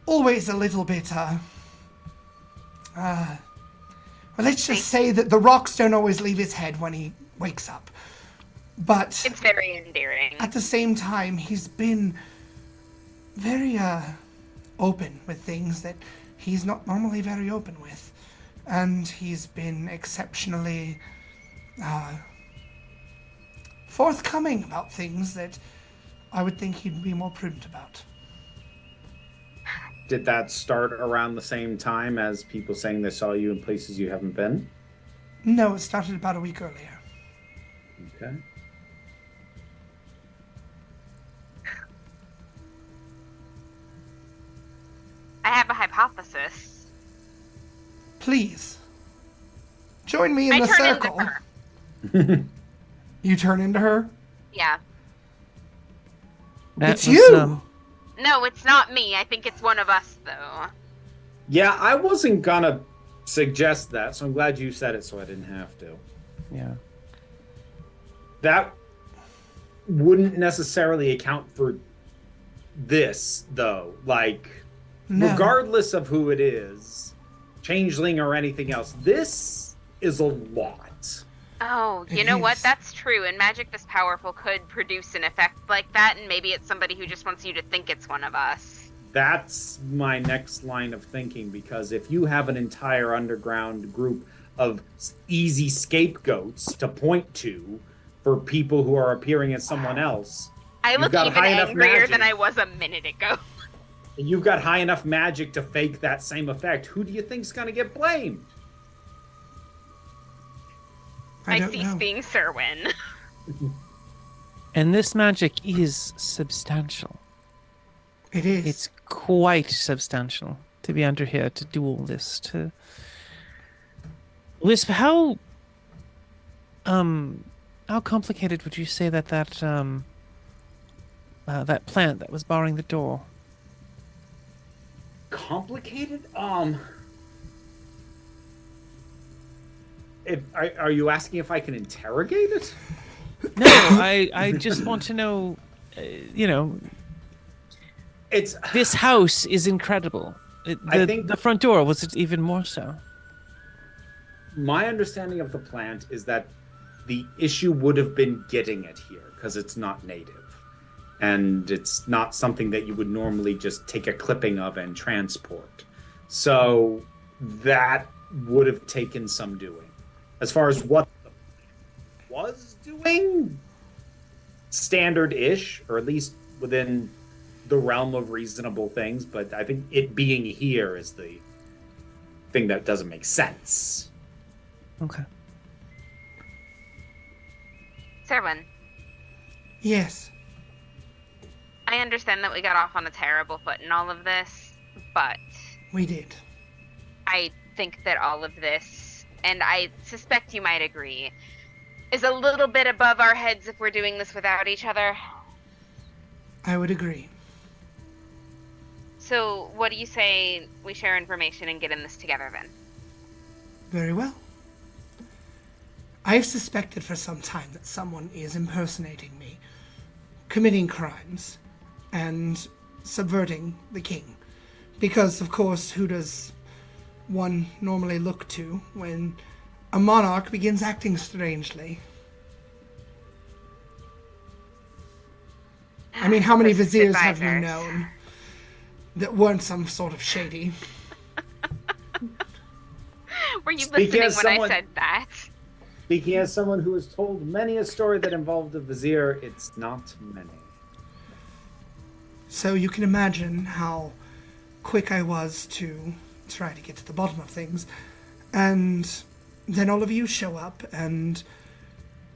always a little bit, well, let's just say that the rocks don't always leave his head when he wakes up. But It's very endearing. at the same time, he's been very, open with things that he's not normally very open with. And he's been exceptionally, forthcoming about things that I would think he'd be more prudent about. Did that start around the same time as people saying they saw you in places you haven't been? No, it started about a week earlier. Okay. I have a hypothesis. Please. Join me in I the turn circle. into her. You turn into her? Yeah. It's you! No, it's not me. I think it's one of us, though. Yeah, I wasn't gonna suggest that, so I'm glad you said it so I didn't have to. Yeah. That wouldn't necessarily account for this, though. Like, No. regardless of who it is, changeling or anything else, this is a lot. Oh, you It know what? is. That's true. And magic this powerful could produce an effect like that, and maybe it's somebody who just wants you to think it's one of us. That's my next line of thinking, because if you have an entire underground group of easy scapegoats to point to for people who are appearing as someone else, I look got even high enough angrier magic. than I was a minute ago. and you've got high enough magic to fake that same effect, who do you think's going to get blamed? I I don't cease know. being Serwin. And this magic is substantial. It is. It's quite substantial to be under here to do all this. To Wisp, how complicated would you say that that plant that was barring the door? Complicated? Are you asking if I can interrogate it? No, I just want to know. It's This house is incredible. I think- the front door was it even more so. my understanding of the plant is that the issue would have been getting it here because it's not native. And it's not something that you would normally just take a clipping of and transport. So that would have taken some doing. As far as what the plant was doing, standard-ish, or at least within the realm of reasonable things, but I think it being here is the thing that doesn't make sense. Okay. Serwin, Yes. I understand that we got off on a terrible foot in all of this, but We did. I think that all of this, and I suspect you might agree, is a little bit above our heads if we're doing this without each other. I would agree. So, what do you say we share information and get in this together then? Very well. I've suspected for some time that someone is impersonating me, committing crimes, and subverting the king. Because, of course, who does one normally look to when a monarch begins acting strangely? I mean, how many Closest viziers have you advisors. known that weren't some sort of shady? Were you Speaking listening as when I someone- said that? Speaking as someone who has told many a story that involved a vizier, it's not many. So you can imagine how quick I was to try to get to the bottom of things. And then all of you show up and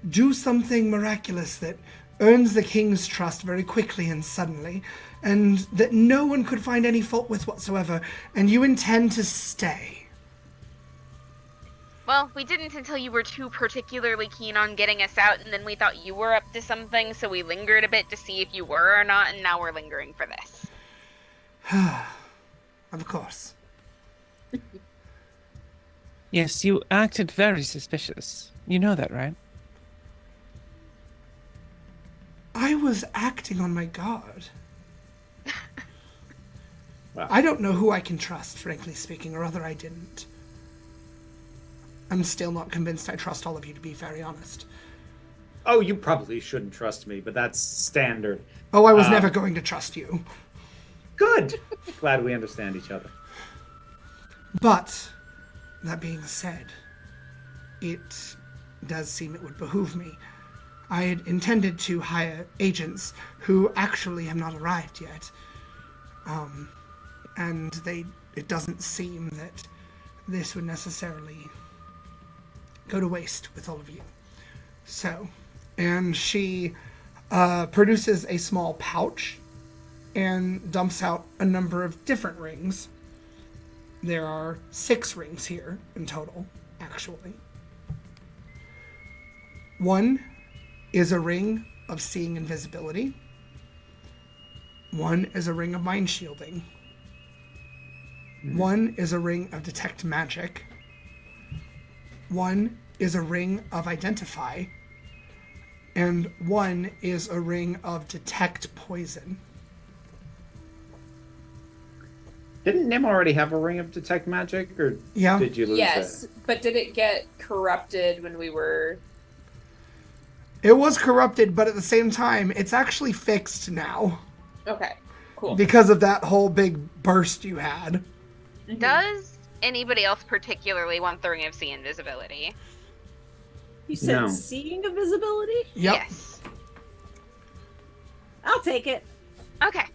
do something miraculous that earns the king's trust very quickly and suddenly, and that no one could find any fault with whatsoever, and you intend to stay. Well, we didn't until you were too particularly keen on getting us out, and then we thought you were up to something, so we lingered a bit to see if you were or not, and now we're lingering for this. Of course. Yes, you acted very suspicious. You know that, right? I was acting on my guard. Well, I don't know who I can trust, frankly speaking, or rather I didn't. I'm still not convinced I trust all of you, to be very honest. oh, you probably shouldn't trust me, but that's standard. Oh, I was never going to trust you. Good. Glad we understand each other. But, that being said, it does seem it would behoove me. I had intended to hire agents who actually have not arrived yet. And it doesn't seem that this would necessarily go to waste with all of you. So, and she produces a small pouch and dumps out a number of different rings. There are 6 rings here in total, actually. One is a ring of seeing invisibility. One is a ring of mind shielding. One is a ring of detect magic. One is a ring of identify. And one is a ring of detect poison. Didn't Nim already have a ring of detect magic, or Yeah. did you lose Yes, but did it get corrupted when we were... It was corrupted, but at the same time, it's actually fixed now Okay, cool. because of that whole big burst you had. Does anybody else particularly want the Ring of Sea Invisibility? You said No. seeing invisibility? Yep. Yes. I'll take it. Okay.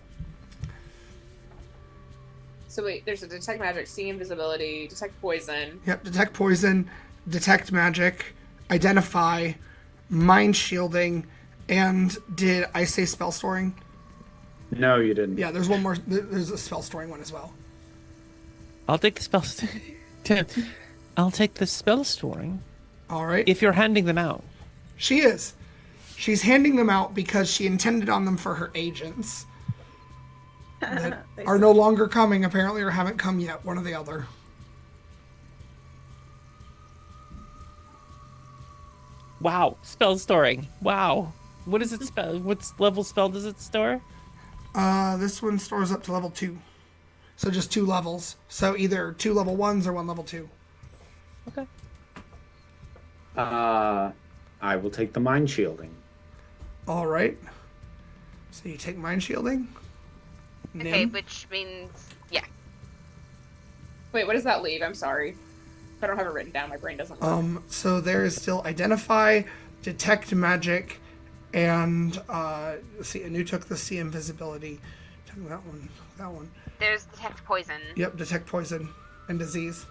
So wait, there's a detect magic, see invisibility, detect poison. Yep, detect poison, detect magic, identify, mind shielding, and did I say spell storing? it? No, you didn't. Yeah, there's one more. There's a spell storing one as well. I'll take the spell. I'll take the spell storing All right. if you're handing them out. She is. She's handing them out because she intended on them for her agents that They are said- no longer coming, apparently, or haven't come yet. One or the other. Wow, spell storing. Wow. What does it spell? What level spell does it store? This one stores up to level 2. So just 2 levels. So either 2 level 1s or 1 level 2. Okay. I will take the mind shielding. All right. So you take mind shielding. Okay, Nim? which means yeah. Wait, what does that leave? I'm sorry. I don't have it written down. My brain doesn't work. So there is still identify, detect magic, and see. Anu took the see invisibility. Took that one. That one. There's detect poison. Yep. Detect poison and disease.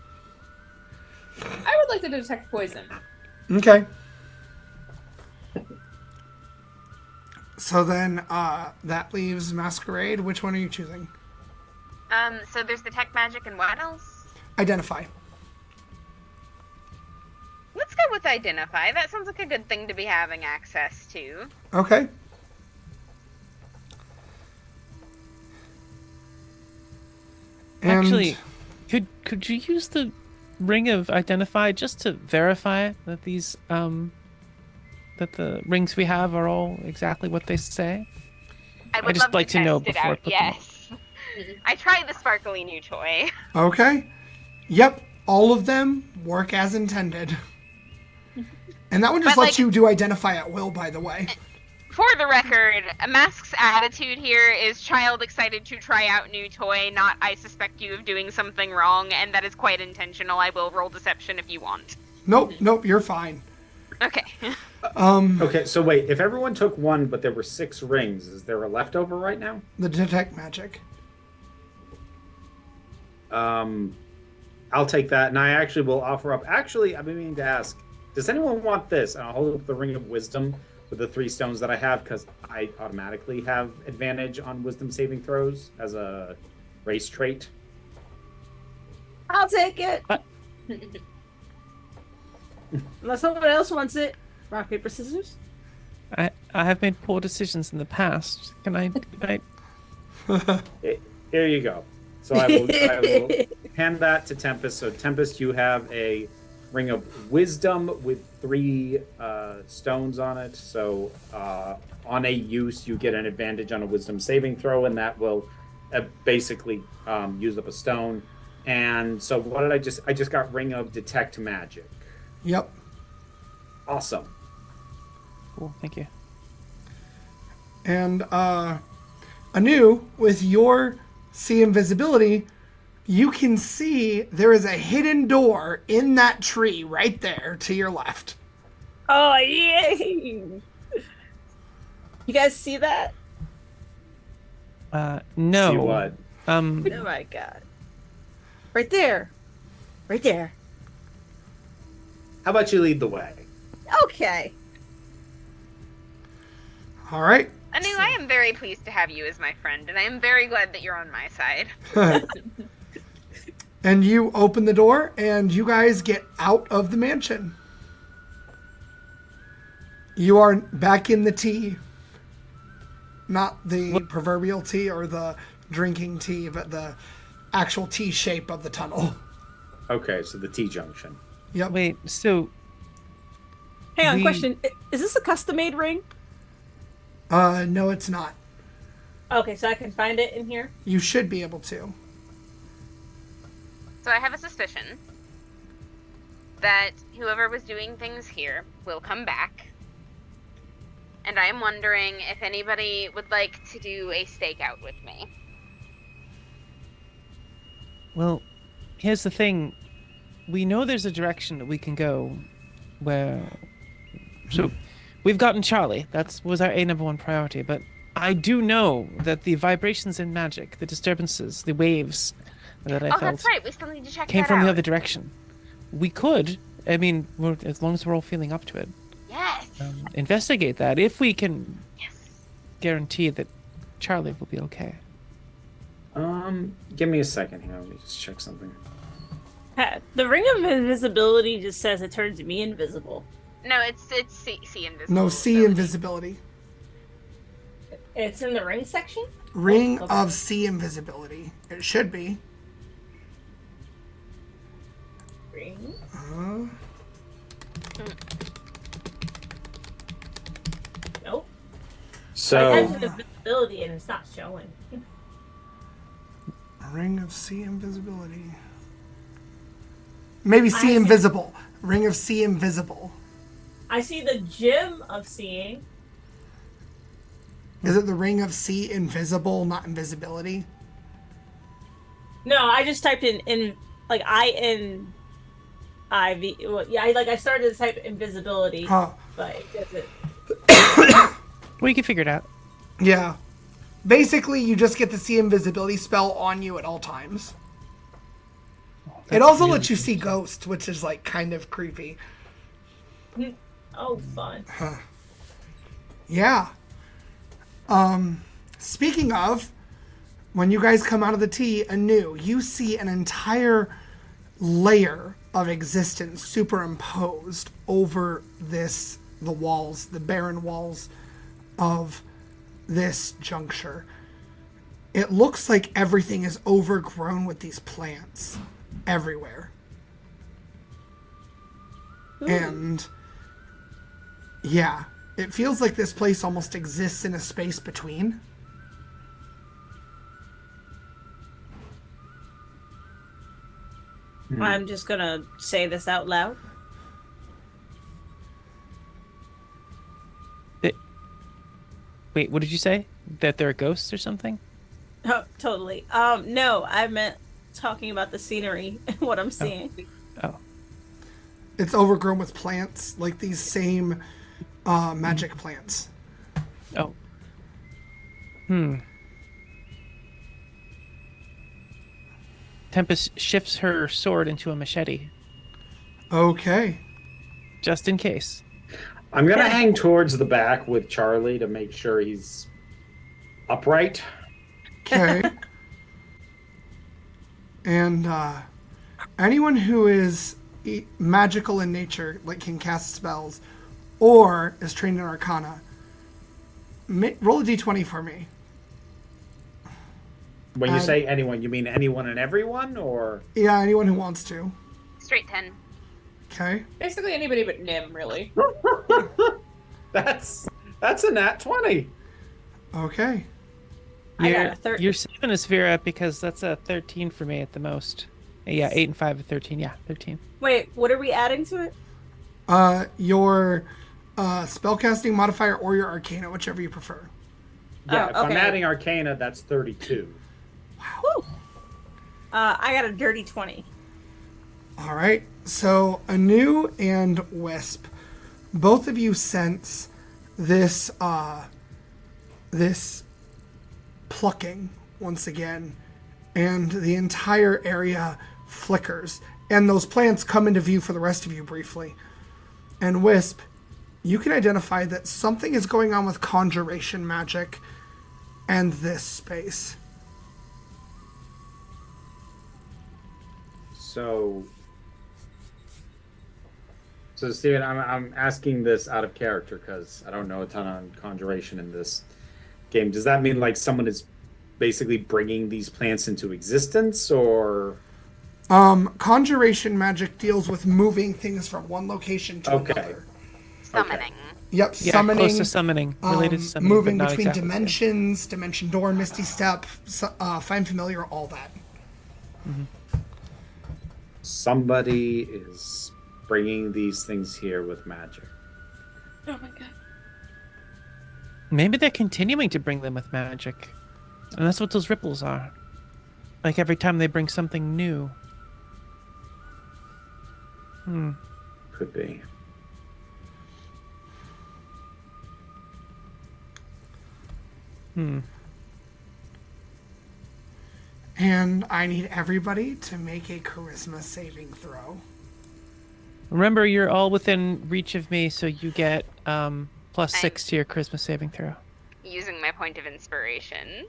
I would like to detect poison. Okay. So then that leaves masquerade. Which one are you choosing? So there's detect magic and what else? Identify. Let's go with identify. That sounds like a good thing to be having access to. Okay. And Actually, could you use the ring of identify just to verify that these that the rings we have are all exactly what they say? I would just love like to know test it before I out. put them on. Yes. I tried the sparkly new toy. Okay. Yep. All of them work as intended. And that one just But, lets you do identify at will, by the way. For the record, Mask's attitude here is child excited to try out new toy, not I suspect you of doing something wrong, and that is quite intentional. I will roll deception if you want. Nope, you're fine. Okay. Okay, so wait, if everyone took one, but there were 6 rings, is there a leftover right now? The detect magic. I'll take that, and I actually will offer up. Actually, I've been meaning to ask, does anyone want this? And I'll hold up the Ring of Wisdom with the 3 stones that I have, because I automatically have advantage on wisdom saving throws as a race trait. I'll take it. What? Unless someone else wants it. Rock, paper, scissors? I have made poor decisions in the past. Can I Here you go. So I will hand that to Tempest. So Tempest, you have a Ring of Wisdom with 3 stones on it. So on a use, you get an advantage on a Wisdom saving throw, and that will basically use up a stone. And so what did I just got Ring of Detect Magic. Yep. Awesome. Cool, thank you. And Anu, with your see invisibility, you can see there is a hidden door in that tree right there to your left. Oh, yay! You guys see that? No. See what? Oh my god. Right there. Right there. How about you lead the way? Okay. All right. Anu, I am very pleased to have you as my friend, and I am very glad that you're on my side. And you open the door, and you guys get out of the mansion. You are back in the tea. Not the proverbial tea or the drinking tea, but the actual T shape of the tunnel. Okay, so the T-junction. Yep. Wait, so Hang on, We- question. Is this a custom-made ring? No, it's not. Okay, so I can find it in here? You should be able to. So I have a suspicion that whoever was doing things here will come back. And I'm wondering if anybody would like to do a stakeout with me. well, here's the thing. We know there's a direction that we can go where so we've gotten Charlie. That was our #1 priority, but I do know that the vibrations in magic, the disturbances, the waves that I Oh, felt that's right. We still need to check came that from out. the other direction. We could, I mean, as long as we're all feeling up to it, Yes. investigate that if we can Yes. guarantee that Charlie will be okay. Give me a second here. Let me just check something. The ring of invisibility just says it turns me invisible. No, it's see invisible. No, see invisibility. It's in the ring section? Ring Okay. of see invisibility. It should be. Ring? Nope. I So have invisibility and it's not showing. Ring of see invisibility. Maybe see see- invisible. Ring of see invisible. I see the gem of seeing. Is it the ring of see invisible, not invisibility? No, I just typed in like INIV. Well, yeah, I started to type invisibility, Huh. but it doesn't. We can figure it out. Yeah. Basically, you just get the see invisibility spell on you at all times. It also lets you see ghosts, which is like kind of creepy. Oh, fun. Yeah. Speaking of, when you guys come out of the tea anew, you see an entire layer of existence superimposed over the walls, the barren walls of this juncture. It looks like everything is overgrown with these plants everywhere. Ooh. And yeah, it feels like this place almost exists in a space between. I'm just gonna say this out loud. Wait, what did you say? That there are ghosts or something? Oh, totally. No, I meant talking about the scenery and what I'm seeing. Oh. It's overgrown with plants, like these same magic plants. Oh. Tempest shifts her sword into a machete, Okay. just in case. I'm gonna hang towards the back with Charlie to make sure he's upright. Okay. And anyone who is magical in nature, like can cast spells, or is trained in Arcana, roll a d20 for me. When you say anyone, you mean anyone and everyone, or? Yeah, anyone who wants to. Straight 10. Okay. Basically anybody but Nim, really. That's a nat 20. Okay. I got a 13. You're saving us, Vera, because that's a 13 for me at the most. Yeah, 8 and 5 are 13. Yeah, 13. Wait, what are we adding to it? Your spellcasting modifier or your Arcana, whichever you prefer. Yeah, Oh, if I'm okay. adding Arcana, that's 32. Woo! I got a dirty 20. All right. So Anu and Wisp, both of you sense this this plucking once again, and the entire area flickers, and those plants come into view for the rest of you briefly. And Wisp, you can identify that something is going on with conjuration magic and this space. So Steven, I'm asking this out of character because I don't know a ton on conjuration in this game. Does that mean like someone is basically bringing these plants into existence, or? Conjuration magic deals with moving things from one location to another. Summoning. Yep, Yeah, summoning. close to summoning. Related to summoning, Moving but not between exactly the same. dimensions, Dimension Door, Misty Step, Find Familiar, all that. Somebody is bringing these things here with magic. Oh my god. Maybe they're continuing to bring them with magic. And that's what those ripples are. Like every time they bring something new. Could be. And I need everybody to make a charisma saving throw. Remember, you're all within reach of me, so you get +6 to your charisma saving throw. Using my point of inspiration.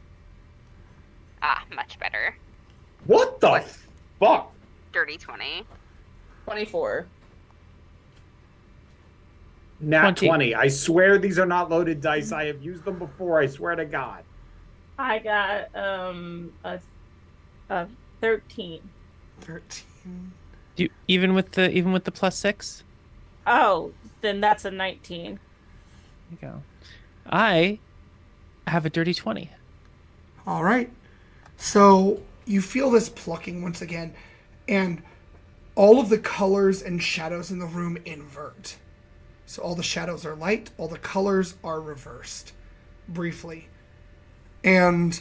Ah, much better. What the fuck? Dirty 20. 24. Nat 20. 20. I swear these are not loaded dice. I have used them before. I swear to God. I got a 13. 13. Do you, even with the +6? Oh, then that's a 19. There you go. I have a dirty 20. All right. So you feel this plucking once again, and all of the colors and shadows in the room invert. So all the shadows are light, all the colors are reversed, briefly. And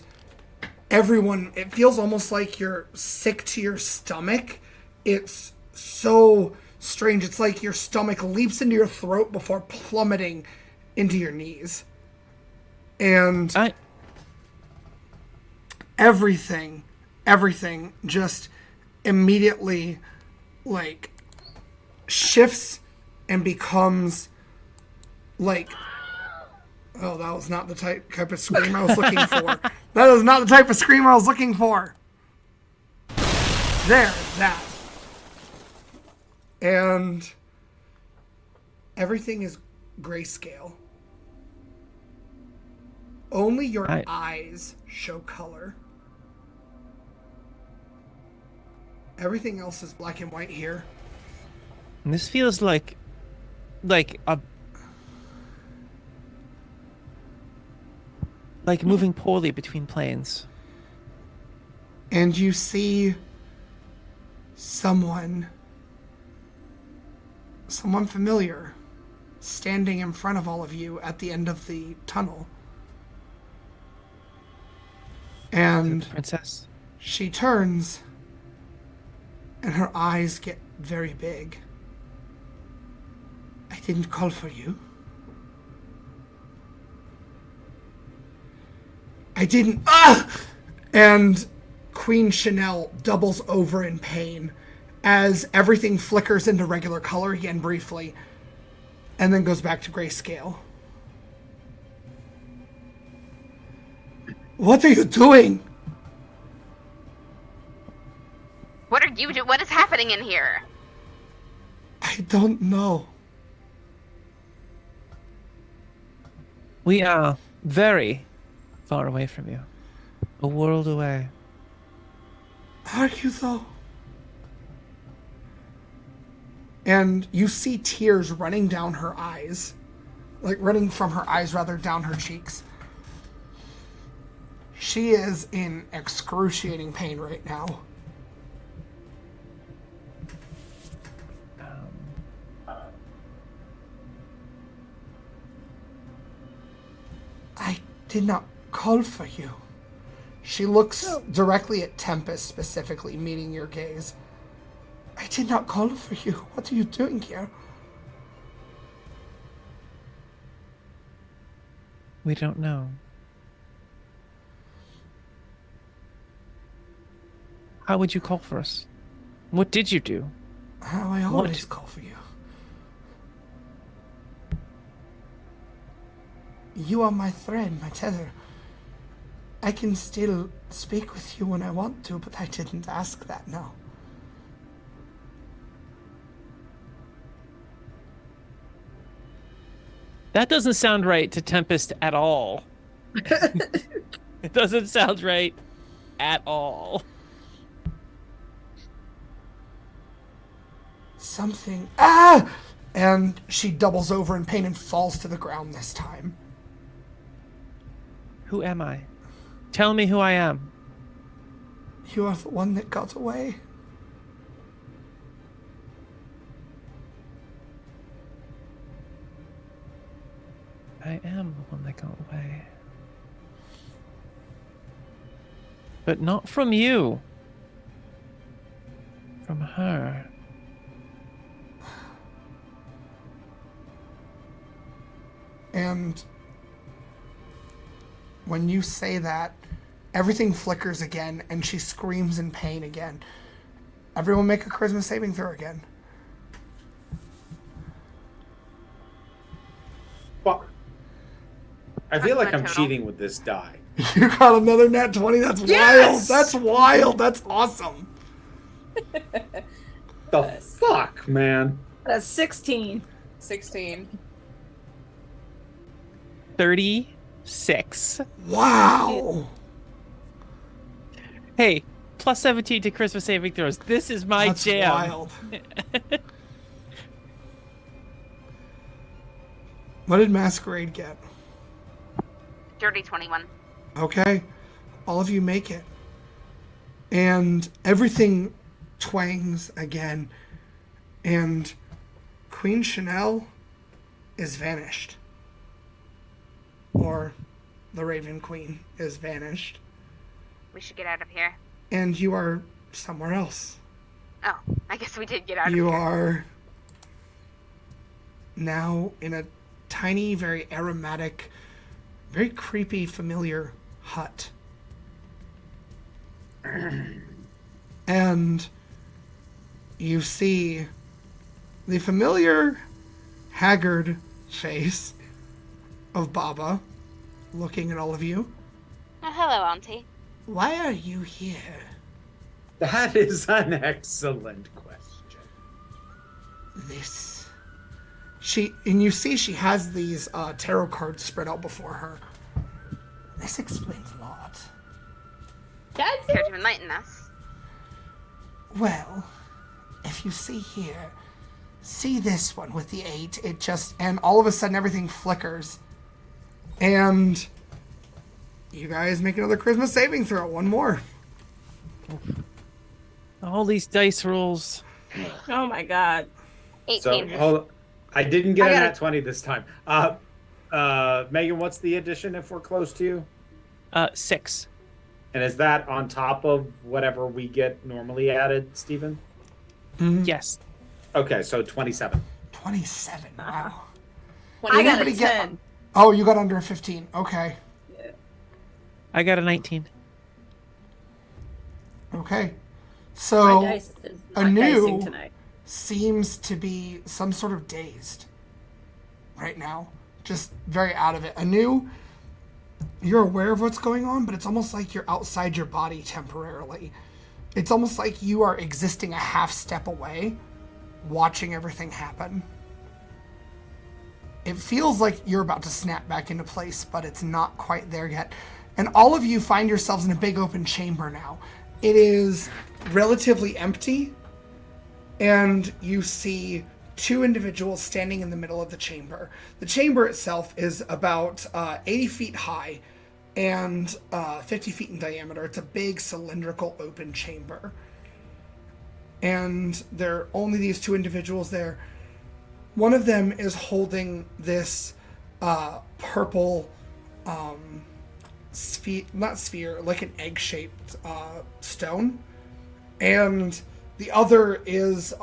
everyone, it feels almost like you're sick to your stomach. It's so strange. It's like your stomach leaps into your throat before plummeting into your knees. And everything just immediately, like, shifts and becomes like, oh, that was not the type of scream I was looking for. That is not the type of scream I was looking for. There, that. And everything is grayscale. Only your eyes show color. Everything else is black and white here. And this feels like moving poorly between planes. And you see someone familiar standing in front of all of you at the end of the tunnel. And Princess. she turns and her eyes get very big. I didn't call for you. I didn't. And Queen Chanel doubles over in pain as everything flickers into regular color again briefly and then goes back to grayscale. What are you doing? What are you doing? What is happening in here? I don't know. We are very far away from you. A world away. Are you though? And you see tears running down her eyes. Like running from her eyes rather down her cheeks. She is in excruciating pain right now. I did not call for you. She looks directly at Tempest specifically, meeting your gaze. I did not call for you. What are you doing here? We don't know. How would you call for us? What did you do? How I always call for you. You are my thread, my tether. I can still speak with you when I want to, but I didn't ask that, no. That doesn't sound right to Tempest at all. It doesn't sound right at all. Something. Ah! And she doubles over in pain and falls to the ground this time. Who am I? Tell me who I am. You are the one that got away. I am the one that got away. But not from you. From her. And when you say that, everything flickers again, and she screams in pain again. Everyone make a charisma saving throw again. Fuck. I feel like I'm total. cheating with this die. You got another nat 20? That's Yes! wild. That's wild. That's awesome. The fuck, man? That's 16. 16. 36. Wow. Hey, plus 17 to charisma saving throws. This is my That's jam. wild. What did Masquerade get? Dirty 21. Okay. All of you make it. And everything twangs again. And Queen Chanel, is vanished. Or the Raven Queen is vanished. We should get out of here. And you are somewhere else. Oh, I guess we did get out of You here. are now in a tiny, very aromatic, very creepy, familiar hut. And you see the familiar, haggard face of Baba looking at all of you. Oh, hello, Auntie. Why are you here? That is an excellent question. And you see she has these tarot cards spread out before her. This explains a lot. That's Care to enlighten us? Well, if you see here, see this one with the 8, and all of a sudden everything flickers. And you guys make another charisma saving throw, one more. All these dice rolls. Oh my god. 18. So, hold, I didn't get I a gotta- nat 20 this time. Megan, what's the addition if we're close to you? 6. And is that on top of whatever we get normally added, Stephen? Yes. Okay, so 27. 27, wow. I got a Anybody get- 10. Oh, you got under a 15, okay. I got a 19. Okay. My So, dice is a not new- dicing tonight. seems to be some sort of dazed right now. Just very out of it. Anu, you're aware of what's going on, but it's almost like you're outside your body temporarily. It's almost like you are existing a half step away, watching everything happen. It feels like you're about to snap back into place, but it's not quite there yet. And all of you find yourselves in a big open chamber now. It is relatively empty, and you see 2 individuals standing in the middle of the chamber. The chamber itself is about 80 feet high and 50 feet in diameter. It's a big cylindrical open chamber. And there are only these 2 individuals there. One of them is holding this purple sphere, like an egg-shaped stone. And the other is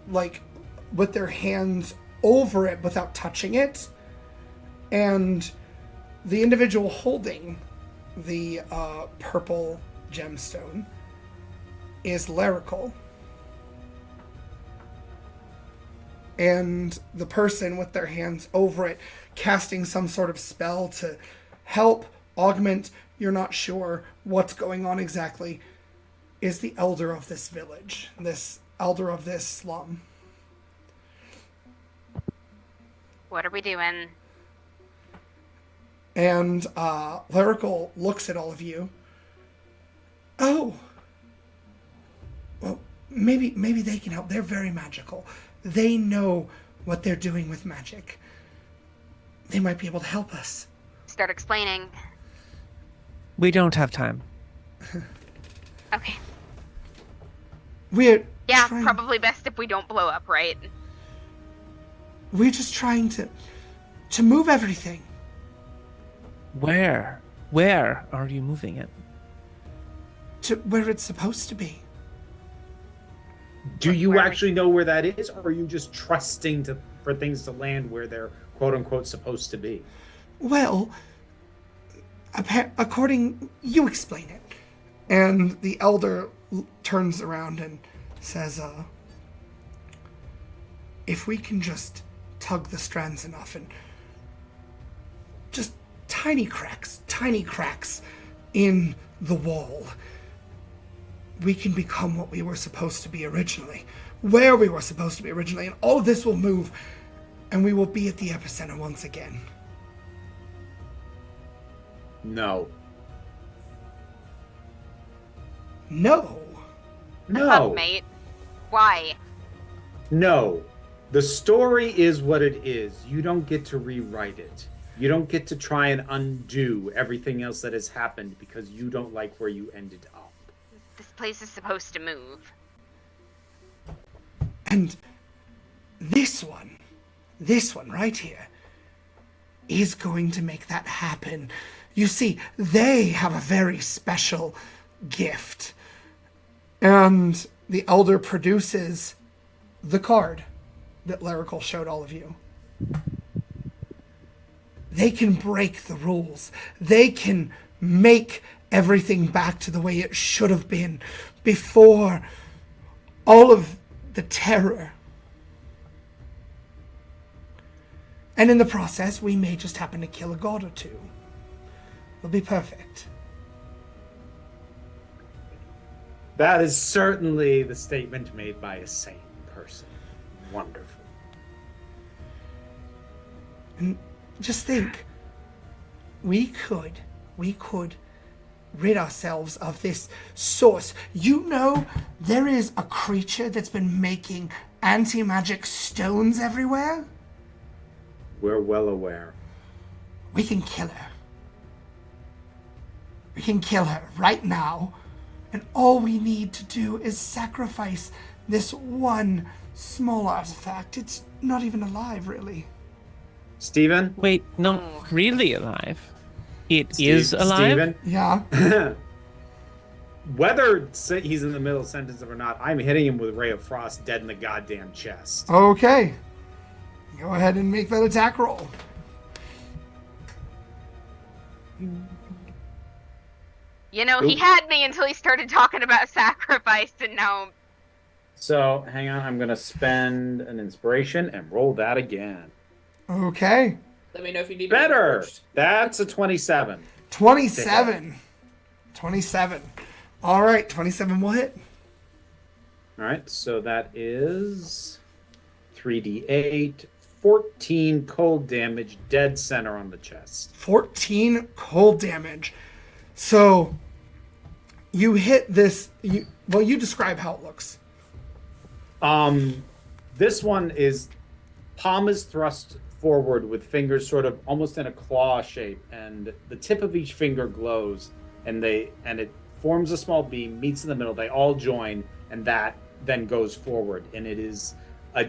like with their hands over it without touching it. And the individual holding the purple gemstone is Lyrical. And the person with their hands over it casting some sort of spell to help, augment, you're not sure what's going on exactly, is the elder of this village, this elder of this slum. What are we doing? And Lyrical looks at all of you. Oh, well, maybe they can help. They're very magical. They know what they're doing with magic. They might be able to help us. Start explaining. We don't have time. Okay. We're Probably best if we don't blow up, right? We're just trying to move everything. Where? Where are you moving it? To where it's supposed to be. Do you Where- actually know where that is, or are you just trusting for things to land where they're quote unquote supposed to be? Well, according, you explain it. And the elder turns around and says, if we can just tug the strands enough and just tiny cracks in the wall, we can become what we were supposed to be originally, where we were supposed to be originally, and all of this will move, and we will be at the epicenter once again. No. No. No. Mate. Why? No. The story is what it is. You don't get to rewrite it. You don't get to try and undo everything else that has happened because you don't like where you ended up. This place is supposed to move. And this one, this one right here is going to make that happen. You see, they have a very special gift. And the elder produces the card that Lyrical showed all of you. They can break the rules. They can make everything back to the way it should have been before all of the terror. And in the process, we may just happen to kill a god or two. It'll be perfect. That is certainly the statement made by a sane person. Wonderful. And just think, we could rid ourselves of this source. You know, there is a creature that's been making anti-magic stones everywhere. We're well aware. We can kill her. We can kill her right now. And all we need to do is sacrifice this one small artifact. It's not even alive, really. Steven? Wait, not really alive. It is alive? Yeah. Whether he's in the middle sentence or not, I'm hitting him with Ray of Frost dead in the goddamn chest. Okay. Go ahead and make that attack roll. You know, he had me until he started talking about sacrifice, and now... So, hang on, I'm going to spend an inspiration and roll that again. Okay. Let me know if you need Better! That's a 27. 27. 27. All right, 27 will hit. All right, so that is 3d8, 14 cold damage, dead center on the chest. 14 cold damage. So you hit this. You describe how it looks. This one is palm is thrust forward with fingers sort of almost in a claw shape, and the tip of each finger glows, and it forms a small beam, meets in the middle. They all join, and that then goes forward, and it is a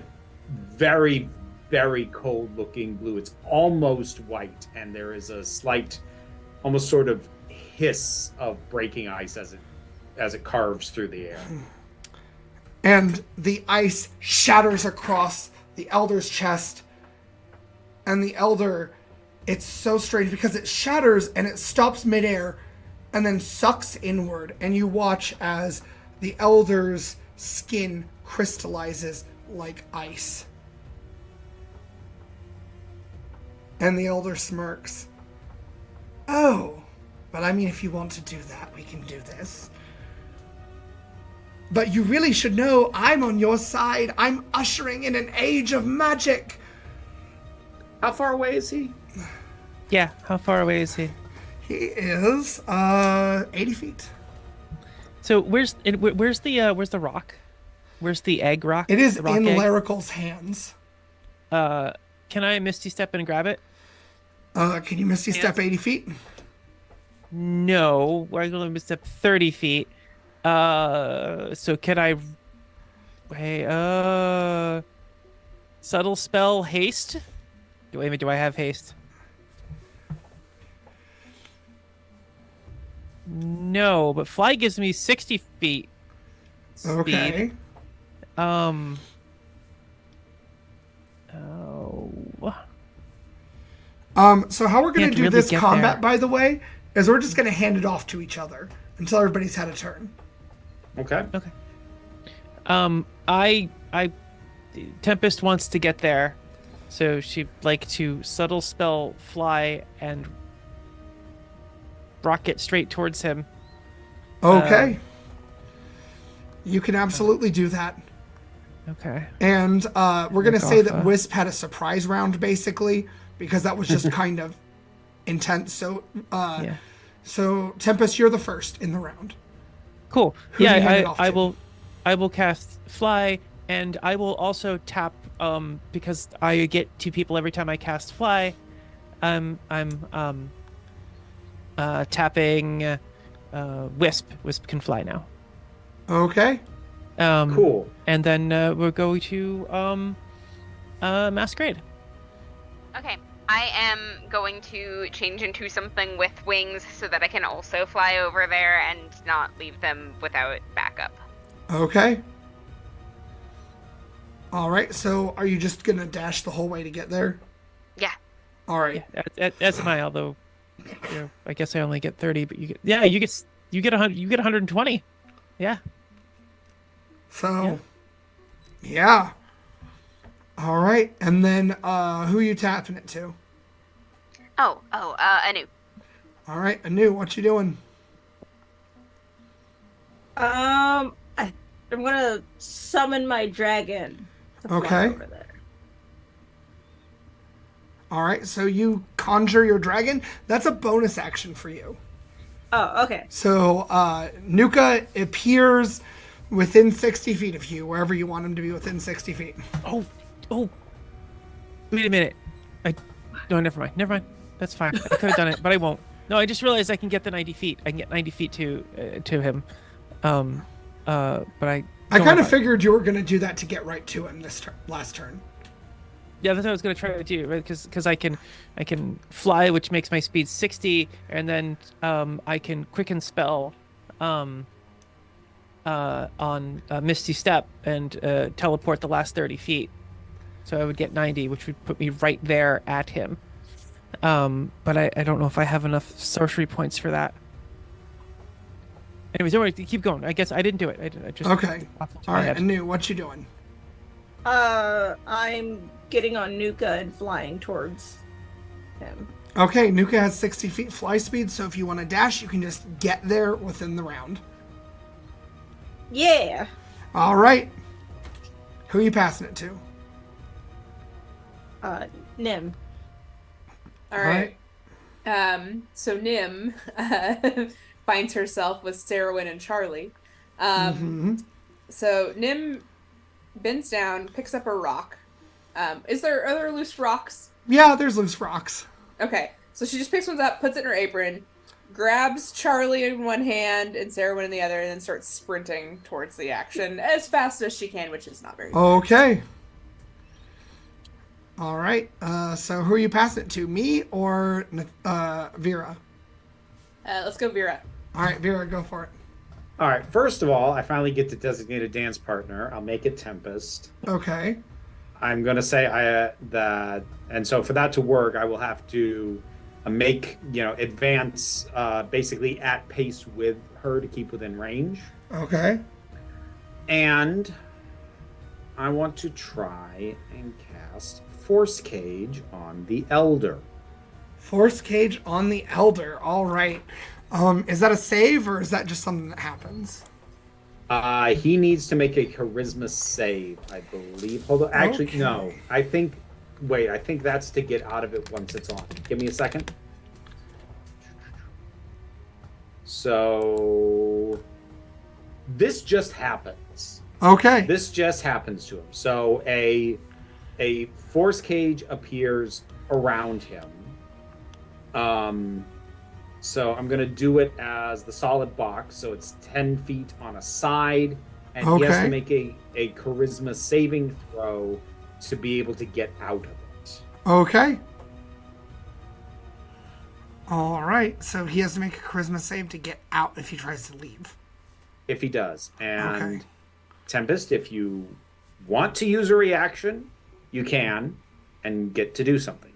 very, very cold looking blue. It's almost white, and there is a slight, almost sort of hiss of breaking ice as it carves through the air. And the ice shatters across the elder's chest, and the elder, it's so strange because it shatters and it stops midair and then sucks inward, and you watch as the elder's skin crystallizes like ice. And the elder smirks. Oh, but I mean, if you want to do that, we can do this. But you really should know I'm on your side. I'm ushering in an age of magic. How far away is he? Yeah, how far away is he? He is 80 feet. So where's the rock? Where's the egg rock? It is the rock in egg? Lyrical's hands. Can I Misty Step and grab it? Can you Misty Step 80 feet? No, we're going to Misty Step 30 feet. So can I... Hey, subtle spell haste? Wait a minute, do I have haste? No, but fly gives me 60 feet speed. Okay. Oh. So how we're going to do really this get combat, there. by the way, is we're just going to hand it off to each other until everybody's had a turn. Okay. Okay. I Tempest wants to get there, so she'd like to subtle spell fly and rocket straight towards him. Okay. You can absolutely do that. Okay. And we're going to Look say off, that Wisp had a surprise round, basically, because that was just kind of intense. So, Yeah. so Tempest, you're the first in the round. Cool. Who do you hand it Yeah, off I to? will cast fly, and I will also tap because I get 2 people every time I cast fly. I'm tapping Wisp. Wisp can fly now. Okay. Cool. And then we're going to Masquerade. Okay. I am going to change into something with wings so that I can also fly over there and not leave them without backup. Okay. All right. So, are you just gonna dash the whole way to get there? Yeah. All right. Yeah, that's my. Although, I guess I only get 30, but you get 100. You get 120. Yeah. So, yeah. All right. And then, who are you tapping it to? Anu. All right, Anu, what you doing? I'm gonna summon my dragon to fly Okay. over there. All right, so you conjure your dragon. That's a bonus action for you. Oh, okay. So Nuka appears within 60 feet of you, wherever you want him to be within 60 feet. Oh. Wait a minute. No, never mind. That's fine. I could have done it, but I won't. No, I just realized I can get the 90 feet. I can get 90 feet to him. But I kind of figured you were going to do that to get right to him this last turn. Yeah, that's what I was going to try to do, right? Because I can fly, which makes my speed 60, and then I can quicken spell on Misty Step and teleport the last 30 feet. So I would get 90, which would put me right there at him. But I don't know if I have enough sorcery points for that. Anyways, don't worry, keep going. I guess I didn't do it. I just Okay. All right, Anu, what you doing? I'm getting on Nuka and flying towards him. Okay, Nuka has 60 feet fly speed, so if you want to dash, you can just get there within the round. Yeah. All right. Who are you passing it to? Nim. All right. So Nim finds herself with Sarowyn and Charlie. So Nim bends down, picks up a rock. Are there loose rocks? Yeah, there's loose rocks. Okay. So she just picks one up, puts it in her apron, grabs Charlie in one hand and Sarowyn in the other, and then starts sprinting towards the action as fast as she can, which is not very fast. Okay. All right. So who are you passing it to? Me or Vera? Let's go Vera. All right, Vera, go for it. All right. First of all, I finally get to designate a dance partner. I'll make it Tempest. Okay. I'm going to say that, and so for that to work, I will have to make, advance basically at pace with her to keep within range. Okay. And I want to try and cast Force Cage on the Elder. Force Cage on the Elder. All right. Is that a save or is that just something that happens? He needs to make a charisma save, I believe. Hold on. Actually, Okay. no. I think that's to get out of it once it's on. Give me a second. So this just happens. Okay. This just happens to him. So a force cage appears around him. So I'm going to do it as the solid box. So it's 10 feet on a side. And he has Okay. to make a charisma saving throw to be able to get out of it. Okay. All right. So he has to make a charisma save to get out if he tries to leave. If he does. And Okay. Tempest, if you want to use a reaction, you can and get to do something.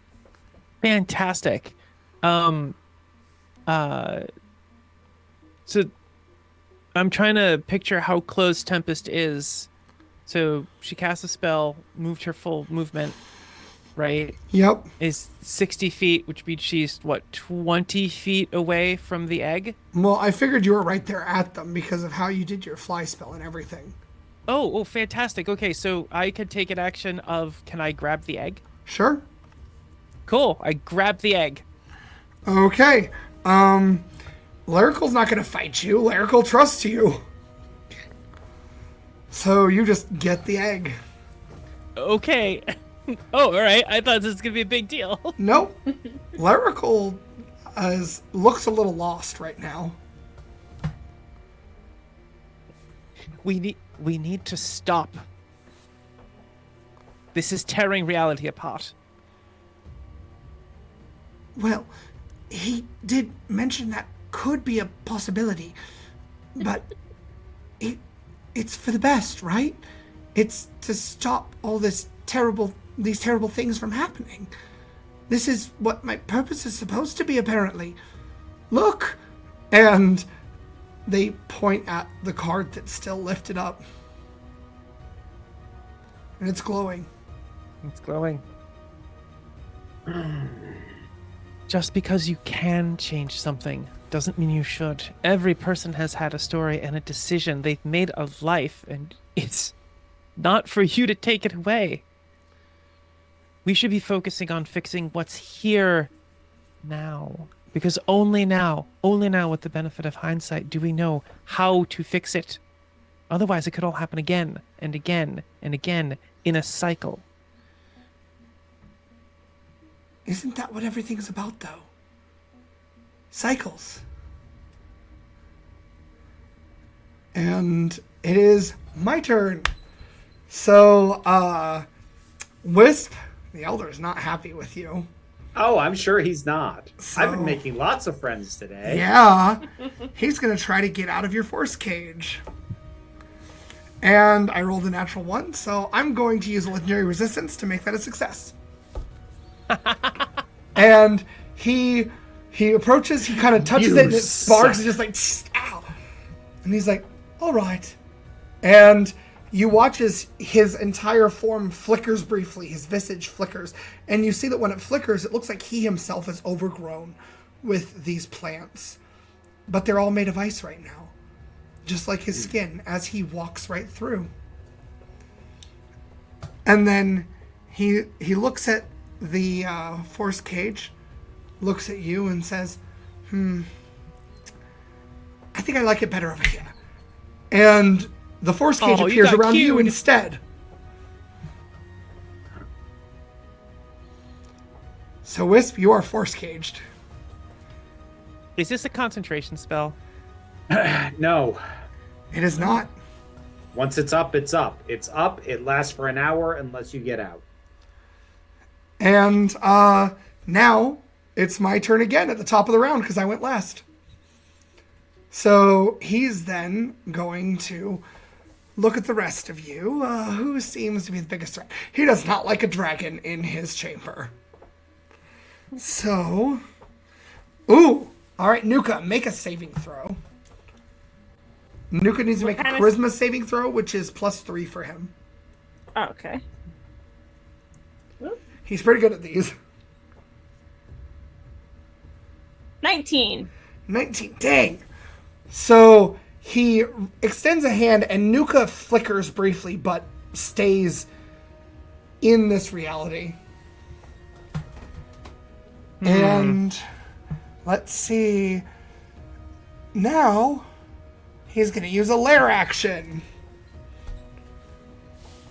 Fantastic. So I'm trying to picture how close Tempest is. So she casts a spell, moved her full movement, right? Yep. Is 60 feet, which means she's, 20 feet away from the egg? Well, I figured you were right there at them because of how you did your fly spell and everything. Oh, fantastic. Okay, so I could take an action of, can I grab the egg? Sure. Cool, I grab the egg. Okay. Lyrical's not going to fight you. Lyrical trusts you. So you just get the egg. Okay. Oh, all right. I thought this was going to be a big deal. Nope. Lyrical looks a little lost right now. We need to stop. This is tearing reality apart. Well, he did mention that could be a possibility, but it's for the best, right? It's to stop all these terrible things from happening. This is what my purpose is supposed to be, apparently. Look! And they point at the card that's still lifted up. And it's glowing. It's glowing. Just because you can change something doesn't mean you should. Every person has had a story and a decision they've made of life, and it's not for you to take it away. We should be focusing on fixing what's here now. Because only now with the benefit of hindsight do we know how to fix it. Otherwise, it could all happen again and again and again in a cycle. Isn't that what everything's about, though? Cycles. And it is my turn. So, Wisp, the Elder, is not happy with you. Oh, I'm sure he's not. I've been So- making lots of friends today. Yeah. He's going to try to get out of your force cage. And I rolled a natural 1, so I'm going to use legendary resistance to make that a success. And he approaches, he kind of touches You it, and it sparks, and just like, ow. And he's like, all right. And you watch as his entire form flickers briefly, his visage flickers, and you see that when it flickers, it looks like he himself is overgrown with these plants. But they're all made of ice right now, just like his skin, as he walks right through. And then he looks at the force cage, looks at you, and says, I think I like it better over here. And the force cage Oh, you appears got around you cued. instead. So, Wisp, you are force caged. Is this a concentration spell? No. It is not. Once it's up, it's up. It's up. It lasts for an hour unless you get out. And now it's my turn again at the top of the round because I went last. So he's then going to look at the rest of you. Who seems to be the biggest threat? He does not like a dragon in his chamber. So, all right, Nuka, make a saving throw. Nuka needs to make a charisma saving throw, which is +3 for him. Oh, okay. He's pretty good at these. 19. 19. Dang. So he extends a hand, and Nuka flickers briefly, but stays in this reality. And let's see. Now he's going to use a lair action.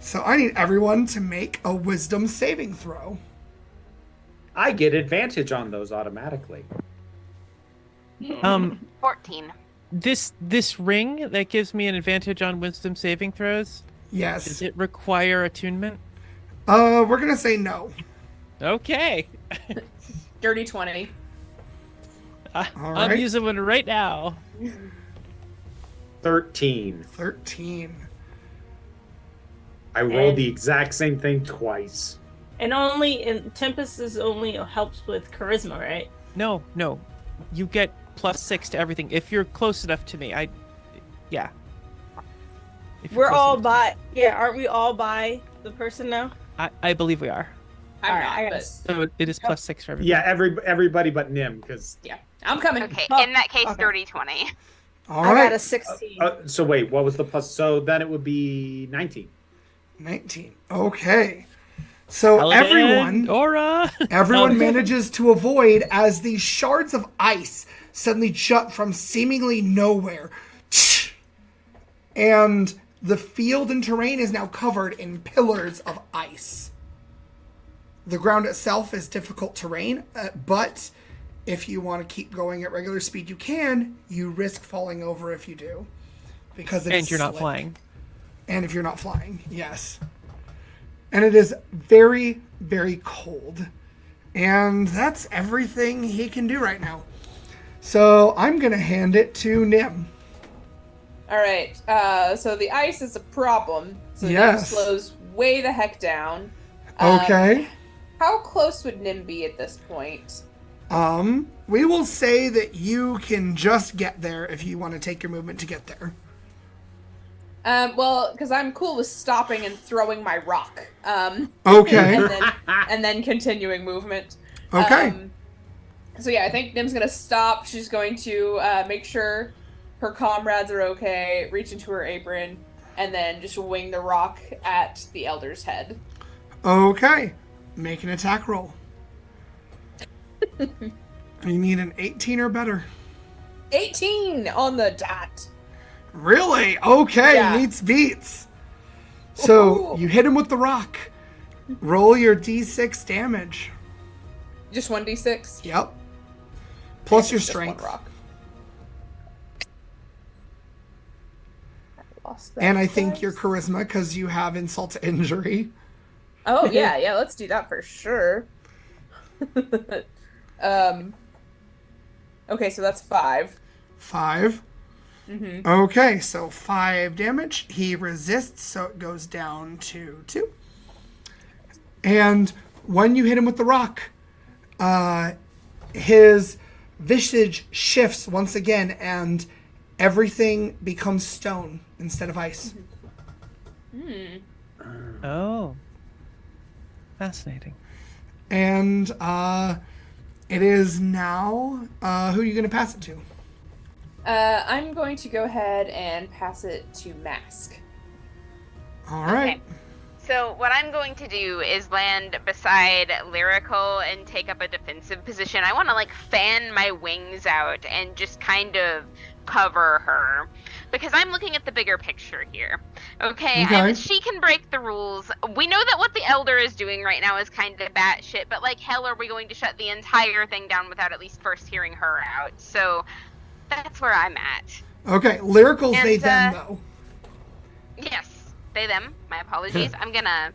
So I need everyone to make a wisdom saving throw. I get advantage on those automatically. 14. This ring that gives me an advantage on wisdom saving throws, Yes. does it require attunement? We're going to say no. Okay. Dirty 20. All I'm right. using one right now. 13. 13. I rolled And- the exact same thing twice. And Tempest is only helps with charisma, right? No. You get +6 to everything if you're close enough to me. Yeah. If you're We're close all enough. by. Yeah, aren't we all by the person now? I believe we are. I'm All right, not, I gotta but So it is +6 for everything. Yeah, everybody but Nim, because. yeah. I'm coming. Okay, Oh, in that case, okay. dirty 20. All I right. got a 16. So wait, what was the plus? So then it would be 19. 19. Okay. So Paladin, Aura. everyone manages to avoid as these shards of ice suddenly jut from seemingly nowhere. And the field and terrain is now covered in pillars of ice. The ground itself is difficult terrain, but if you want to keep going at regular speed, you can. You risk falling over if you do. Because it's And you're not slick. flying. And if you're not flying, yes. And it is very, very cold. And that's everything he can do right now. So I'm going to hand it to Nim. All right. So the ice is a problem. So Yes. Nim slows way the heck down. Okay. How close would Nim be at this point? We will say that you can just get there if you want to take your movement to get there. Well, because I'm cool with stopping and throwing my rock. Okay. and then continuing movement. Okay. So yeah, I think Nim's gonna stop. She's going to make sure her comrades are okay, reach into her apron, and then just wing the rock at the elder's head. Okay. Make an attack roll. You need an 18 or better. 18 on the dot. Really? Okay, Yeah. meets beats. So Ooh. you hit him with the rock. Roll your d6 damage. Just 1d6. Yep. Plus It's your just strength. one rock. I lost that And I think twice. your charisma because you have insult to injury. Oh yeah, let's do that for sure. Okay, so that's 5. 5. Mm-hmm. Okay, so 5 damage. He resists, so it goes down to 2. And when you hit him with the rock, his visage shifts once again, and everything becomes stone instead of ice. Oh. Fascinating. And it is now, who are you going to pass it to? I'm going to go ahead and pass it to Mask. All right. Okay. So what I'm going to do is land beside Lyrical and take up a defensive position. I want to fan my wings out and just kind of cover her, because I'm looking at the bigger picture here. Okay. She can break the rules. We know that what the Elder is doing right now is kind of batshit, but hell are we going to shut the entire thing down without at least first hearing her out? So that's where I'm at. Okay, Lyrical's And, they them though. Yes, they them. My apologies. I'm gonna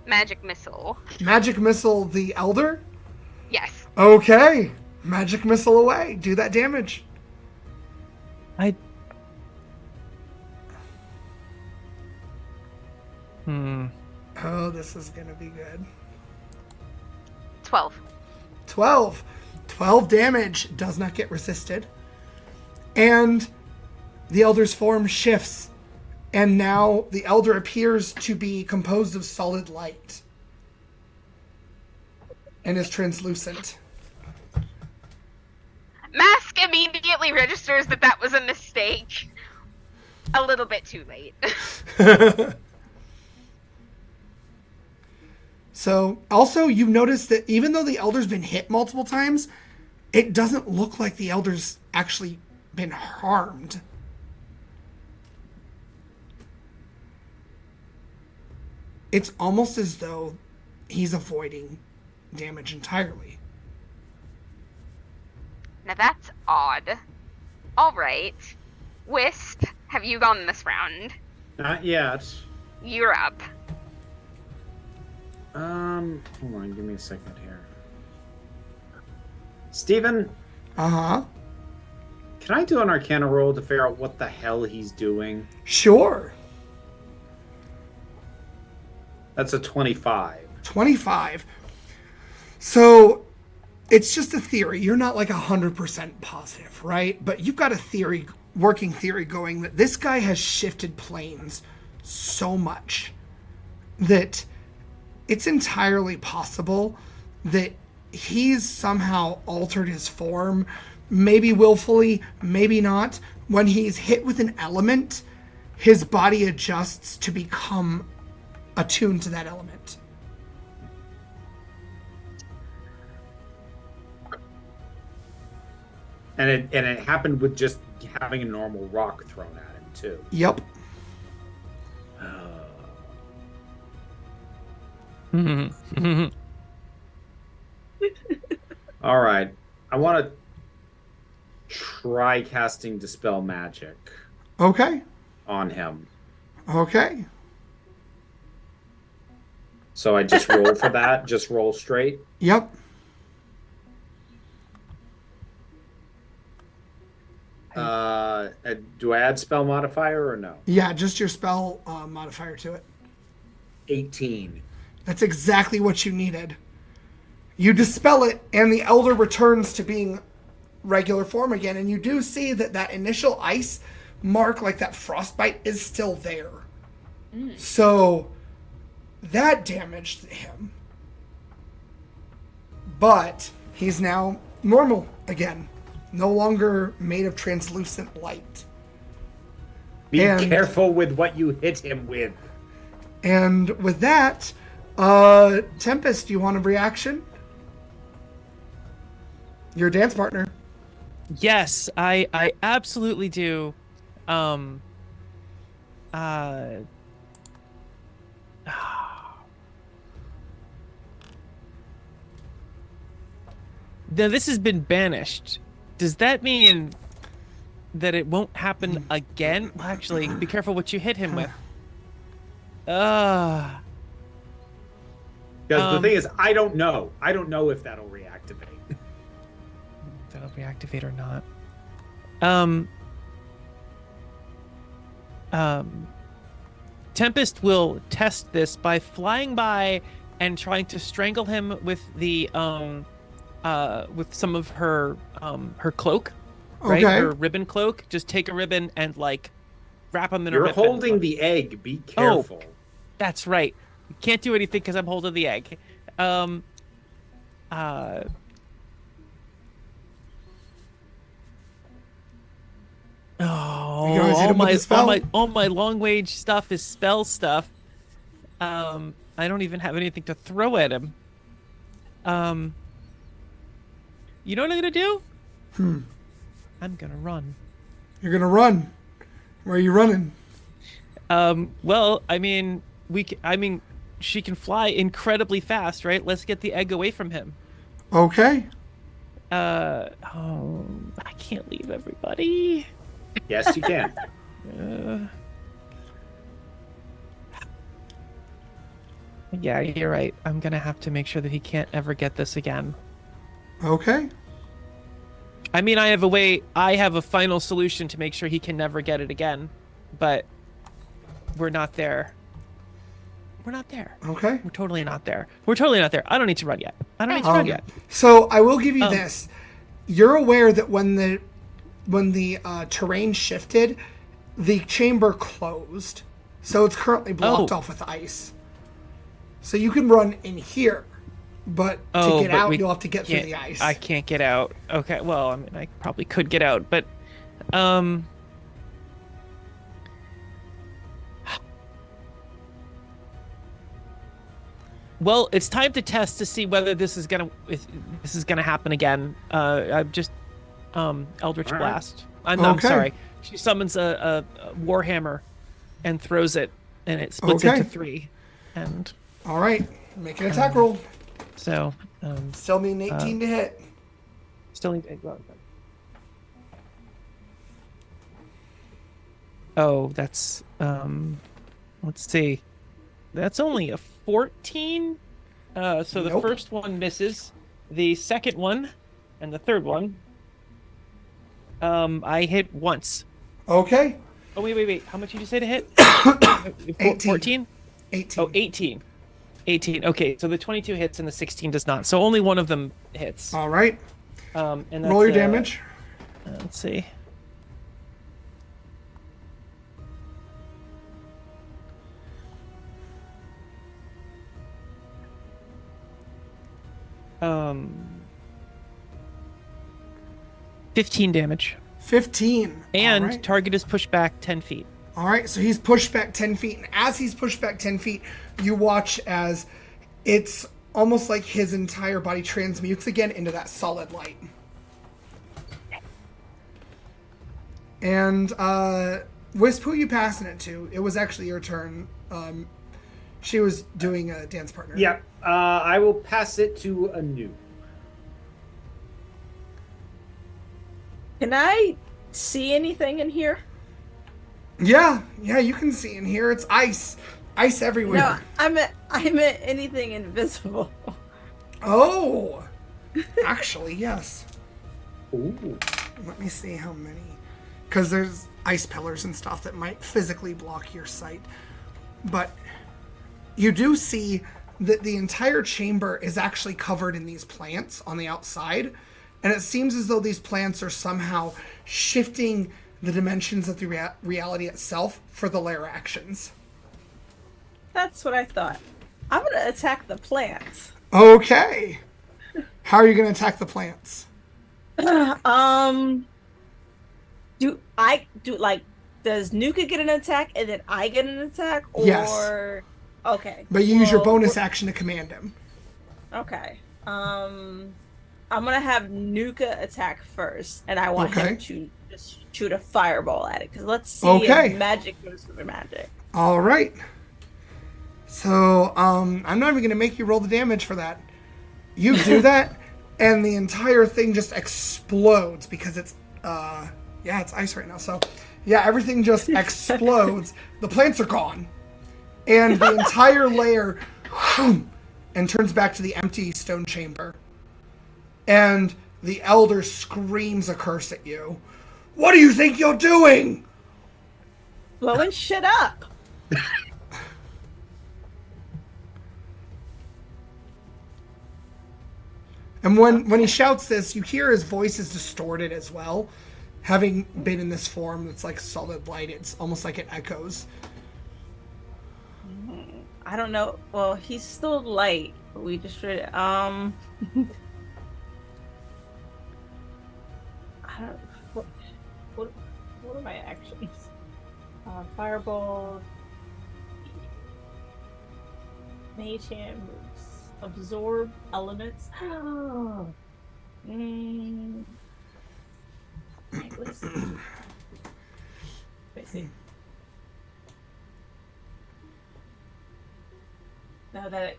magic missile. Magic missile the Elder? Yes. Okay. Magic missile away. Do that damage. Oh, this is gonna be good. 12. 12. 12 damage does not get resisted. And the Elder's form shifts. And now the Elder appears to be composed of solid light. And is translucent. Mask immediately registers that was a mistake. A little bit too late. So, also, you notice that even though the Elder's been hit multiple times, it doesn't look like the Elder's actually been harmed. It's almost as though he's avoiding damage entirely. Now that's odd. Alright. Wisp, have you gone this round? Not yet. You're up. Hold on, give me a second here. Steven, Uh-huh. can I do an Arcana roll to figure out what the hell he's doing? Sure. That's a 25. 25. So, it's just a theory. You're not 100% positive, right? But you've got a working theory going that this guy has shifted planes so much that it's entirely possible that he's somehow altered his form, maybe willfully, maybe not. When he's hit with an element, his body adjusts to become attuned to that element. And it happened with just having a normal rock thrown at him too. Yep. All right. I want to try casting Dispel Magic Okay. on him. Okay. So I just roll for that. Just roll straight. Yep. Do I add spell modifier or no? Yeah, just your spell modifier to it. 18. That's exactly what you needed. You dispel it, and the elder returns to being regular form again, and you do see that that initial ice mark, like that frostbite, is still there. So that damaged him. But he's now normal again. No longer made of translucent light. Be And- careful with what you hit him with. And with that, Tempest, do you want a reaction? Your dance partner. Yes, I absolutely do. Now this has been banished. Does that mean that it won't happen again? Well, actually, be careful what you hit him with. Because the thing is, I don't know. I don't know if that'll reactivate. That'll reactivate or not. Tempest will test this by flying by and trying to strangle him with the with some of her cloak, right? Okay. Her ribbon cloak. Just take a ribbon and like wrap him in a You're ribbon. holding the egg. Be careful. That's right. You can't do anything because I'm holding the egg. Oh, You always hit him with the spell? all my long range stuff is spell stuff. I don't even have anything to throw at him. You know what I'm gonna do? I'm gonna run. You're gonna run. Where are you running? Well, I mean, she can fly incredibly fast, right? Let's get the egg away from him. Okay. I can't leave everybody. Yes, you can. Yeah, you're right. I'm gonna have to make sure that he can't ever get this again. Okay. I mean, I have a final solution to make sure he can never get it again, but we're not there. We're not there. Okay. We're totally not there. We're totally not there. I don't need to run yet. I don't need to run yet. So I will give you this. You're aware that when the terrain shifted, the chamber closed. So it's currently blocked off with ice. So you can run in here, but to get out, you'll have to get through the ice. I can't get out. Okay, well, I mean, I probably could get out, but well, it's time to test to see whether this is gonna happen again. I'm just Eldritch All right. Blast. I'm Okay. sorry. She summons a warhammer and throws it, and it splits Okay. into 3. And All right. Make an attack roll. so Still need an 18 to hit. still need to go. Oh, that's let's see. That's only a 14. So the Nope. first one misses. The second one and the third one I hit once. Okay. Oh, wait. How much did you say to hit? 18. 14? 18. Oh, 18. 18. Okay, so the 22 hits and the 16 does not. So only one of them hits. All right. And that's, Roll your damage. Let's see. Um, 15 damage. 15. And All right. target is pushed back 10 feet. All right, so he's pushed back 10 feet. And as he's pushed back 10 feet, you watch as it's almost like his entire body transmutes again into that solid light. And, Wisp, who are you passing it to? It was actually your turn. She was doing a dance partner. Yep. I will pass it to Anu. Can I see anything in here? Yeah, you can see in here. It's ice. Ice everywhere. No, I meant anything invisible. Oh, actually, yes. Ooh. Let me see how many. Because there's ice pillars and stuff that might physically block your sight. But you do see that the entire chamber is actually covered in these plants on the outside. And it seems as though these plants are somehow shifting the dimensions of the reality itself for the lair actions. That's what I thought. I'm going to attack the plants. Okay. How are you going to attack the plants? Does Nuka get an attack and then I get an attack? Or Yes. Okay. But you use your bonus action to command him. Okay. I'm gonna have Nuka attack first, and I want him to just shoot a fireball at it. Because let's see if magic goes with magic. All right. So, I'm not even gonna make you roll the damage for that. You do that, and the entire thing just explodes because it's it's ice right now. So, yeah, everything just explodes. The plants are gone, and the entire layer and turns back to the empty stone chamber. And the elder screams a curse at you. What do you think you're doing? Blowing shit up. And when he shouts this, you hear his voice is distorted as well. Having been in this form that's like solid light, it's almost like it echoes. I don't know. Well, he's still light. But we just read What are my actions? Fireball. Mage hand moves. Absorb elements. Let's see. Now that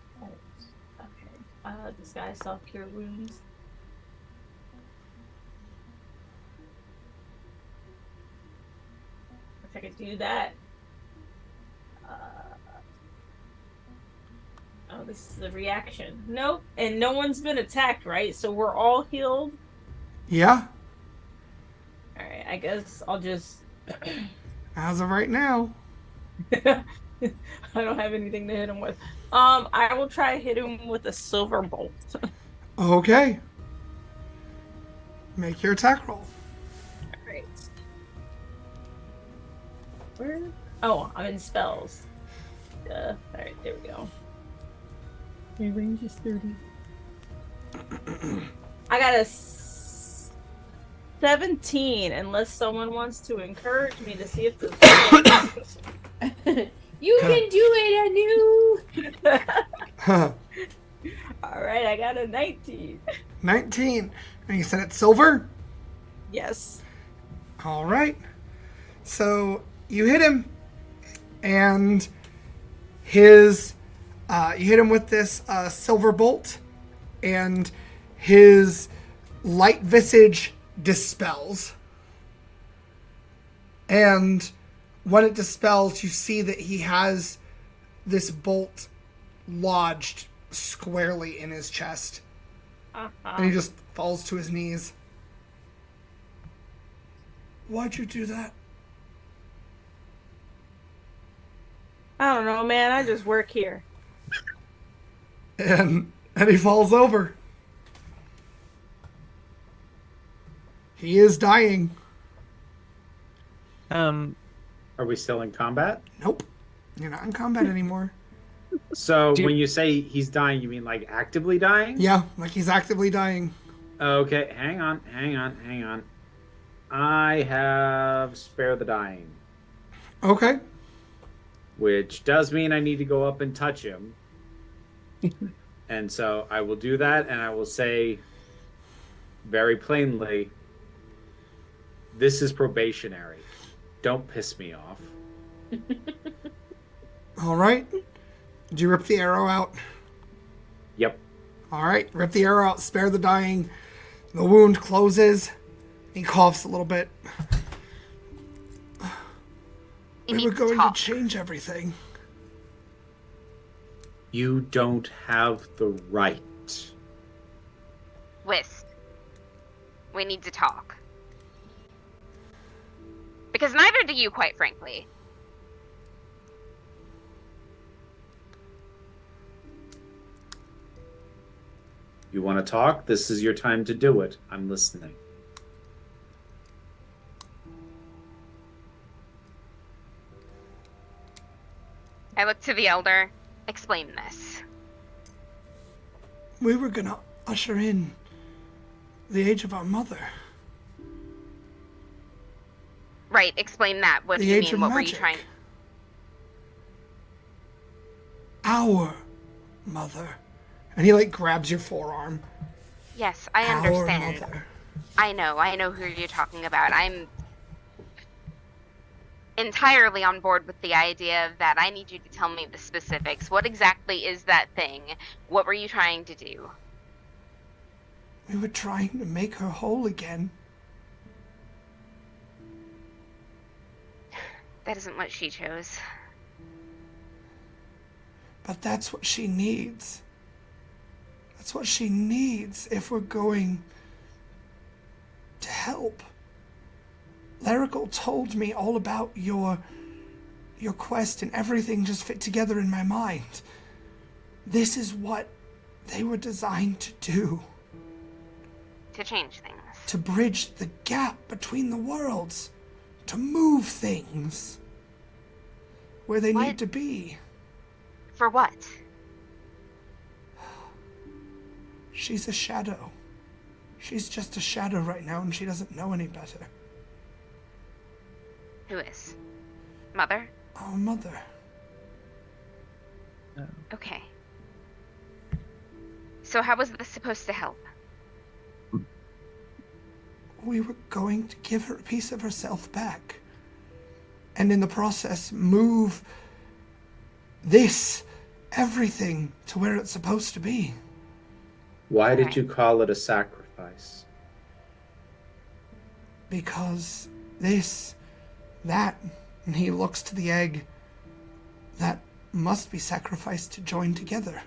okay. Disguise self-cure wounds. If I could do that. Oh, this is a reaction. Nope. And no one's been attacked, right? So we're all healed? Yeah. Alright, I guess I'll just... As of right now. I don't have anything to hit him with. I will try to hit him with a silver bolt. Okay. Make your attack roll. Alright. Where? Oh, I'm in spells. Alright, there we go. My range is 30. I got a 17, unless someone wants to encourage me to see if this You can do it, Anu! Alright, I got a 19. 19. And you said it's silver? Yes. All right. So you hit him, and his you hit him with this silver bolt, and his light visage dispels. And when it dispels, you see that he has this bolt lodged squarely in his chest. And he just falls to his knees. Why'd you do that? I don't know, man. I just work here. And he falls over. He is dying. Are we still in combat? Nope. You're not in combat anymore. So when you say he's dying, you mean like actively dying? Yeah, like he's actively dying. Okay, hang on. I have Spare the Dying. Okay. Which does mean I need to go up and touch him. And so I will do that, and I will say very plainly, this is probationary. Don't piss me off. All right. Did you rip the arrow out? Yep. All right. Rip the arrow out. Spare the dying. The wound closes. He coughs a little bit. You We were need to going talk. to change everything. You don't have the right. Whist. We need to talk. Because neither do you, quite frankly. You want to talk? This is your time to do it. I'm listening. I look to the elder. Explain this. We were gonna usher in the age of our mother. Right, explain that. What do The you age mean? of What were you magic. trying... Our mother. And he, like, grabs your forearm. Yes, I Our understand. mother. I know who you're talking about. I'm entirely on board with the idea of that. I need you to tell me the specifics. What exactly is that thing? What were you trying to do? We were trying to make her whole again. That isn't what she chose. But that's what she needs. That's what she needs if we're going to help. Lyrical told me all about your quest, and everything just fit together in my mind. This is what they were designed to do. To change things. To bridge the gap between the worlds. To move things where they What? need to be. For what? She's a shadow. She's just a shadow right now, and she doesn't know any better. Who is? Mother? Our mother. Okay. So how was this supposed to help? We were going to give her a piece of herself back. And in the process, move everything, to where it's supposed to be. Why did Right. you call it a sacrifice? Because that, and he looks to the egg, that must be sacrificed to join together.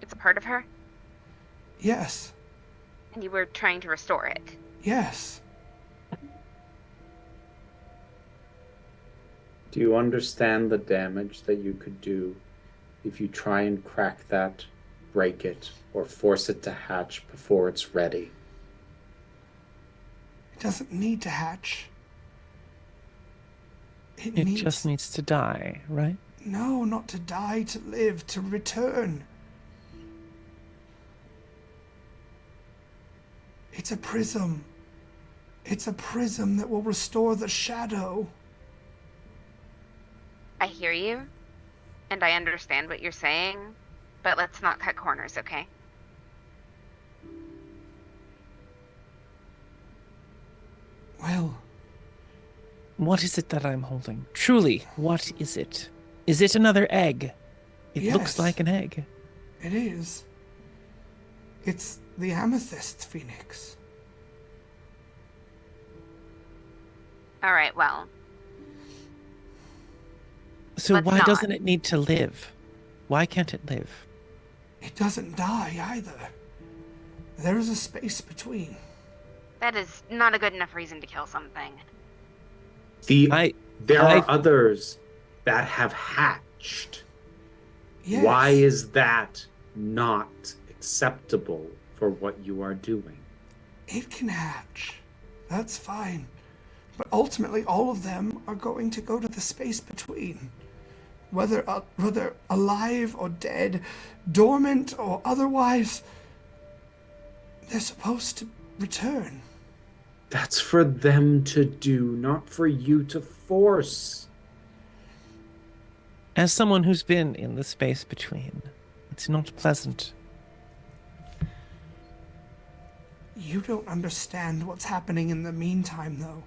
It's a part of her? Yes, And you were trying to restore it. yes. Do you understand the damage that you could do if you try and crack that, break it, or force it to hatch before it's ready? It doesn't need to hatch. It It needs... just needs to die, right? No, not to die, to live, to return. It's a prism. It's a prism that will restore the shadow. I hear you, and I understand what you're saying, but let's not cut corners, okay? Well, What is it that I'm holding? Truly, what is it? Is it another egg? It Yes. looks like an egg. it is. It's the amethyst phoenix. All right, well, So Let's why not. doesn't it need to live? Why can't it live? It doesn't die either. There is a space between. that is not a good enough reason to kill something. There I- are others that have hatched. Yes. Why is that not acceptable for what you are doing? It can hatch. That's fine. But ultimately, all of them are going to go to the space between. Whether alive or dead, dormant or otherwise, they're supposed to return. That's for them to do, not for you to force. As someone who's been in the space between, it's not pleasant. You don't understand what's happening in the meantime, though.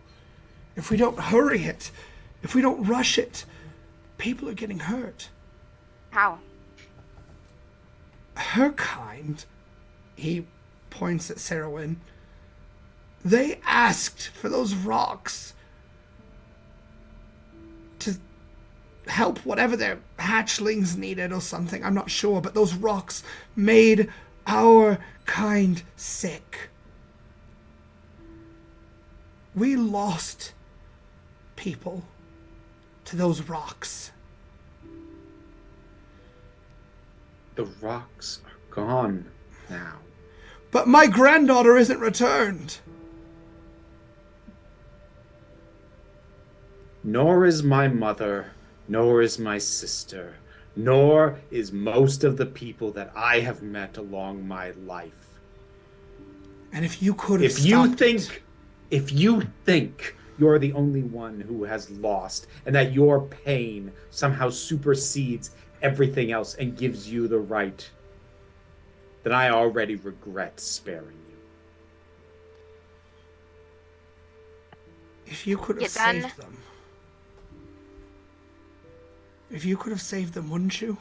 If we don't hurry it, if we don't rush it, people are getting hurt. How? Her kind, he points at Sarowyn, they asked for those rocks to help whatever they're hatchlings needed or something. I'm not sure, but those rocks made our kind sick. We lost people to those rocks. The rocks are gone now. But my granddaughter isn't returned. Nor is my mother, nor is my sister, nor is most of the people that I have met along my life. And if you could have If you stopped it, think you're the only one who has lost and that your pain somehow supersedes everything else and gives you the right, then I already regret sparing you. if you could have saved them. If you could have saved them, wouldn't you?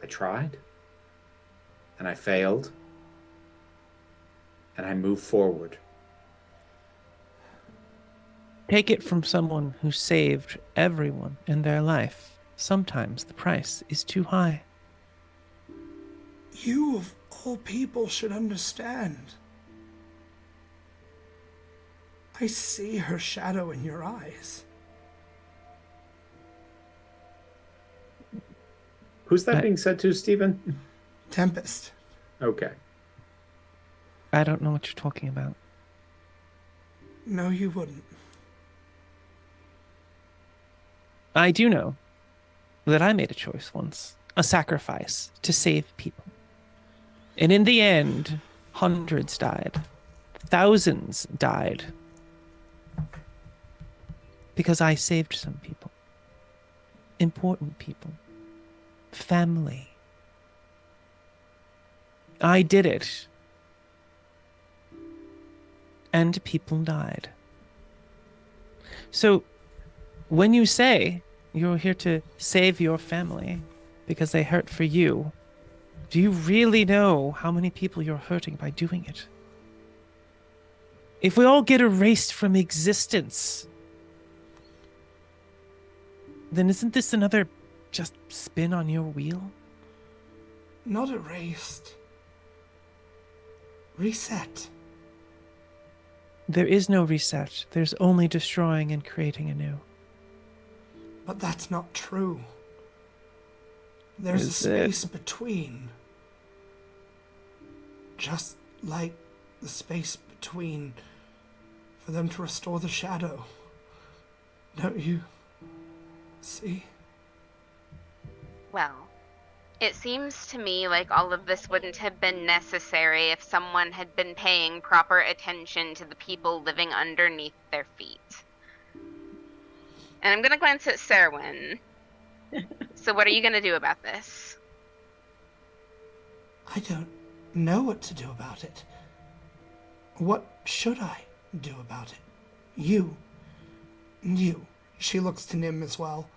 I tried, and I failed, and I moved forward. Take it from someone who saved everyone in their life. Sometimes the price is too high. You, of all people, should understand. I see her shadow in your eyes. Who's that being said to, Stephen? Tempest. Okay. I don't know what you're talking about. No, you wouldn't. I do know that I made a choice once, a sacrifice to save people. And in the end, hundreds died. Thousands died. Because I saved some people. Important people. Family. I did it. And people died. So, when you say you're here to save your family because they hurt for you, do you really know how many people you're hurting by doing it? If we all get erased from existence, then isn't this another just spin on your wheel? Not erased. Reset. There is no reset. There's only destroying and creating anew. But that's not true. There's a space between. Just like the space between for them to restore the shadow. Don't you see? Well, it seems to me like all of this wouldn't have been necessary if someone had been paying proper attention to the people living underneath their feet. And I'm gonna glance at Serwyn. So what are you gonna do about this? I don't know what to do about it. What should I do about it? You. She looks to Nim as well.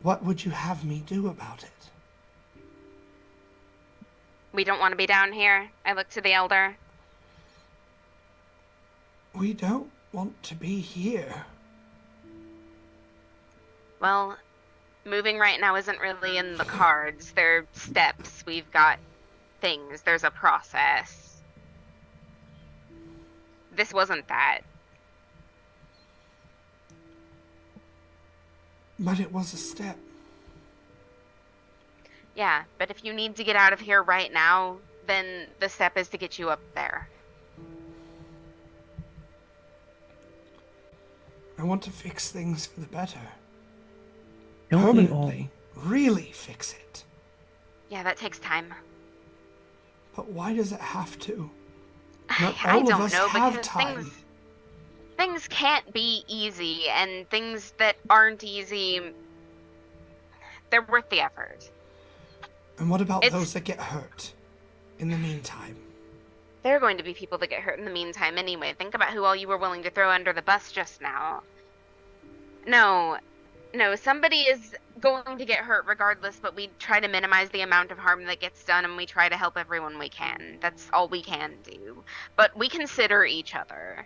What would you have me do about it? We don't want to be down here. I look to the Elder. We don't want to be here. Well, moving right now isn't really in the cards. There are steps. We've got things. There's a process. This wasn't that. But it was a step. Yeah, but if you need to get out of here right now, then the step is to get you up there. I want to fix things for the better. Don't we all? Permanently. Really fix it. Yeah, that takes time. But why does it have to? Not I all of don't us know, have because time. things can't be easy, and things that aren't easy, they're worth the effort. And what about those that get hurt in the meantime? There are going to be people that get hurt in the meantime anyway. Think about who all you were willing to throw under the bus just now. No, somebody is going to get hurt regardless, but we try to minimize the amount of harm that gets done, and we try to help everyone we can. That's all we can do. But we consider each other.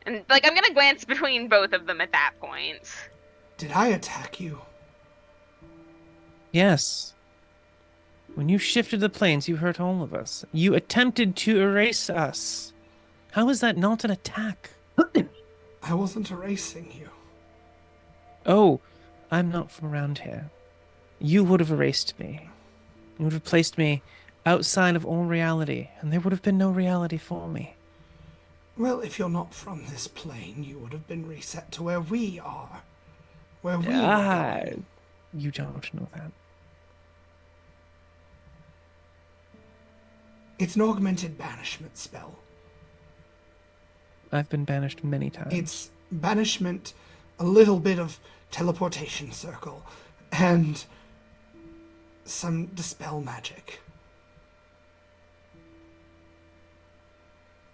And, I'm gonna glance between both of them at that point. Did I attack you? Yes. When you shifted the planes, you hurt all of us. You attempted to erase us. How is that not an attack? I wasn't erasing you. Oh, I'm not from around here. You would have erased me. You would have placed me outside of all reality, and there would have been no reality for me. Well, if you're not from this plane, you would have been reset to where we are. Where we are going. You don't know that. It's an augmented banishment spell. I've been banished many times. It's banishment, a little bit of teleportation circle, and some dispel magic.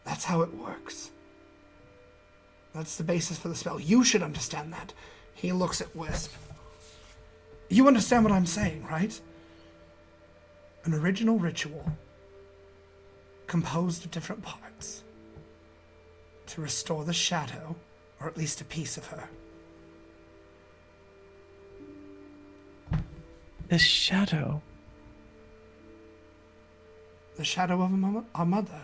That's how it works. That's the basis for the spell. You should understand that. He looks at Wisp. You understand what I'm saying, right? An original ritual composed of different parts to restore the shadow, or at least a piece of her. The shadow. The shadow of our mother.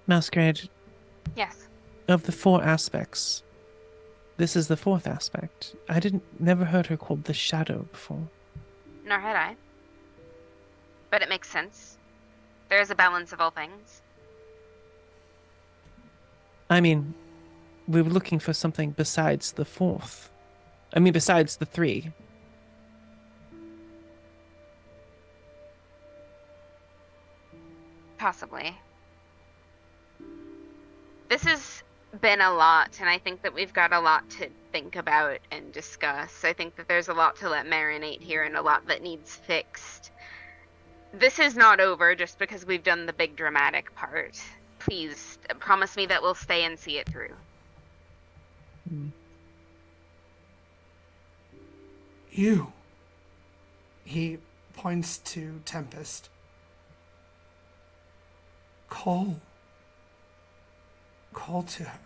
Masquerade, Yes. of the 4 aspects, this is the 4th aspect. I never heard her called the shadow before. Nor had I. But it makes sense. There is a balance of all things. I mean, we were looking for something besides the 4th. I mean, besides the 3. Possibly. This has been a lot, and I think that we've got a lot to think about and discuss. I think that there's a lot to let marinate here and a lot that needs fixed. This is not over just because we've done the big dramatic part. Please promise me that we'll stay and see it through. You. He points to Tempest. Call to her.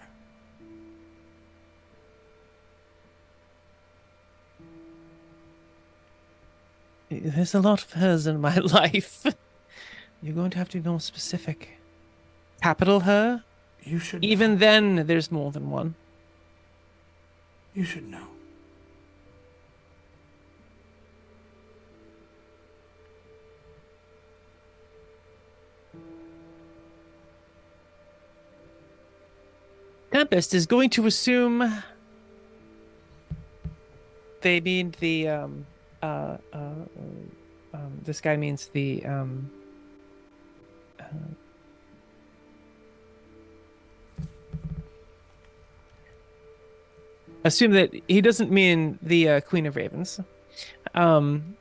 There's a lot of hers in my life. You're going to have to be more specific. Capital her? You should Even know. then, there's more than one. You should know. Tempest is going to assume they mean the this guy means the assume that he doesn't mean the Queen of Ravens, and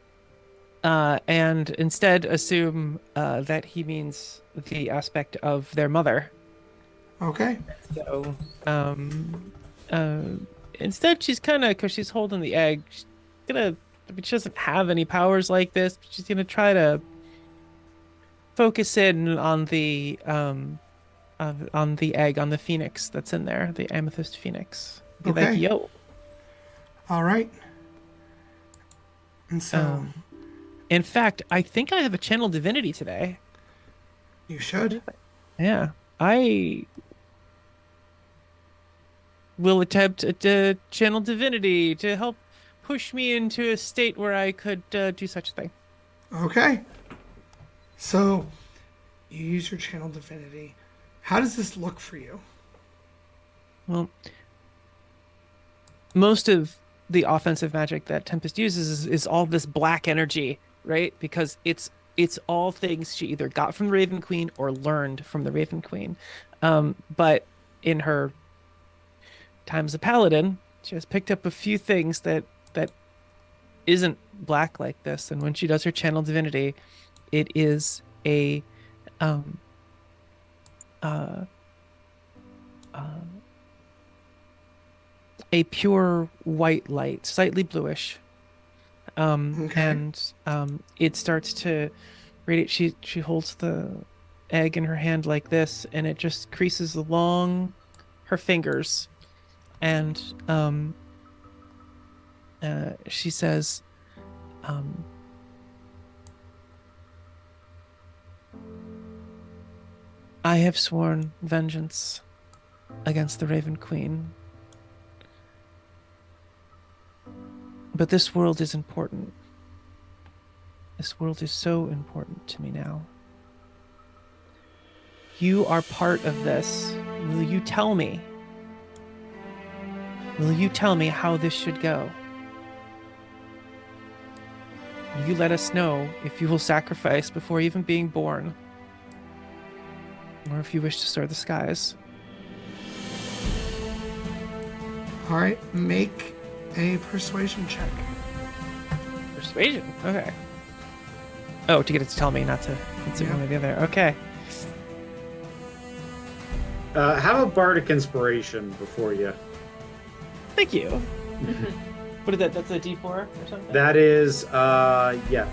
instead assume that he means the aspect of their mother. Okay. So, instead, she's kind of, because she's holding the egg, she's gonna, I mean, she doesn't have any powers like this, but she's gonna try to focus in on the egg, on the phoenix that's in there, the amethyst phoenix. Be Okay. like, yo. All right. And so, In fact, I think I have a channel divinity today. you should. Yeah, I will attempt to channel divinity to help push me into a state where I could do such a thing. Okay. So, you use your channel divinity. How does this look for you? Well, most of the offensive magic that Tempest uses is all this black energy, right? Because it's all things she either got from the Raven Queen or learned from the Raven Queen. But in her time as a paladin, she has picked up a few things that isn't black like this. And when she does her channel divinity, it is a pure white light, slightly bluish. Okay. And it starts to radiate. She holds the egg in her hand like this, and it just creases along her fingers. And she says, I have sworn vengeance against the Raven Queen. But this world is important. This world is so important to me now. You are part of this. Will you tell me? Will you tell me how this should go? Will you let us know if you will sacrifice before even being born? Or if you wish to soar the skies? All right, make a persuasion check. Persuasion? Okay. Oh, to get it to tell me, not to consider one or the other. Okay. Have a bardic inspiration before you. Thank you. What is that? That's a D4 or something? That is, actually,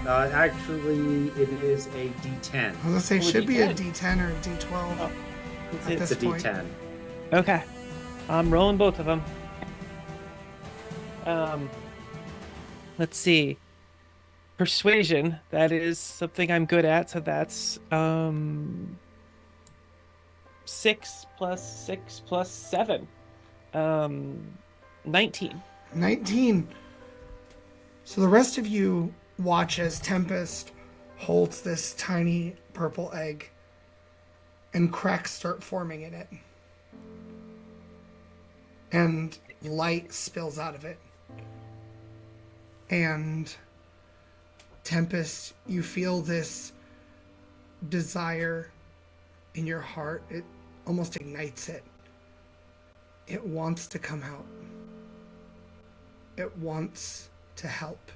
it is a D10. I was gonna say, it Oh, a should be a D10. D10 or a D12. Oh, At It's this a point. D10. okay. I'm rolling both of them. Let's see. Persuasion. That is something I'm good at. So that's 6 plus 6 plus 7. 19. 19. So the rest of you watch as Tempest holds this tiny purple egg and cracks start forming in it. And light spills out of it. And Tempest, you feel this desire in your heart. It almost ignites it. It wants to come out. It wants to help.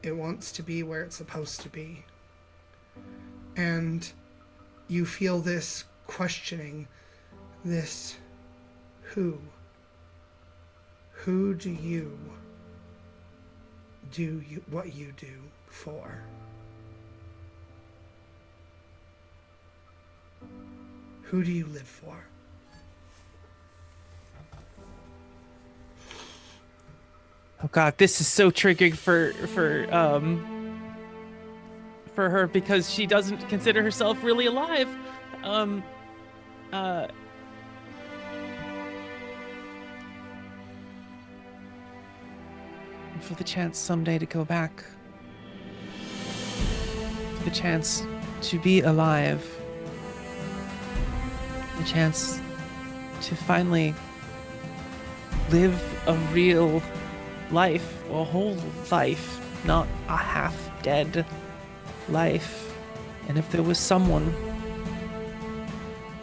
It wants to be where it's supposed to be. And you feel this questioning, this who? Who do you do what you do for? Who do you live for? Oh god, this is so triggering for her because she doesn't consider herself really alive. For the chance someday to go back. For the chance to be alive. The chance to finally live a real life, a whole life, not a half-dead life. And if there was someone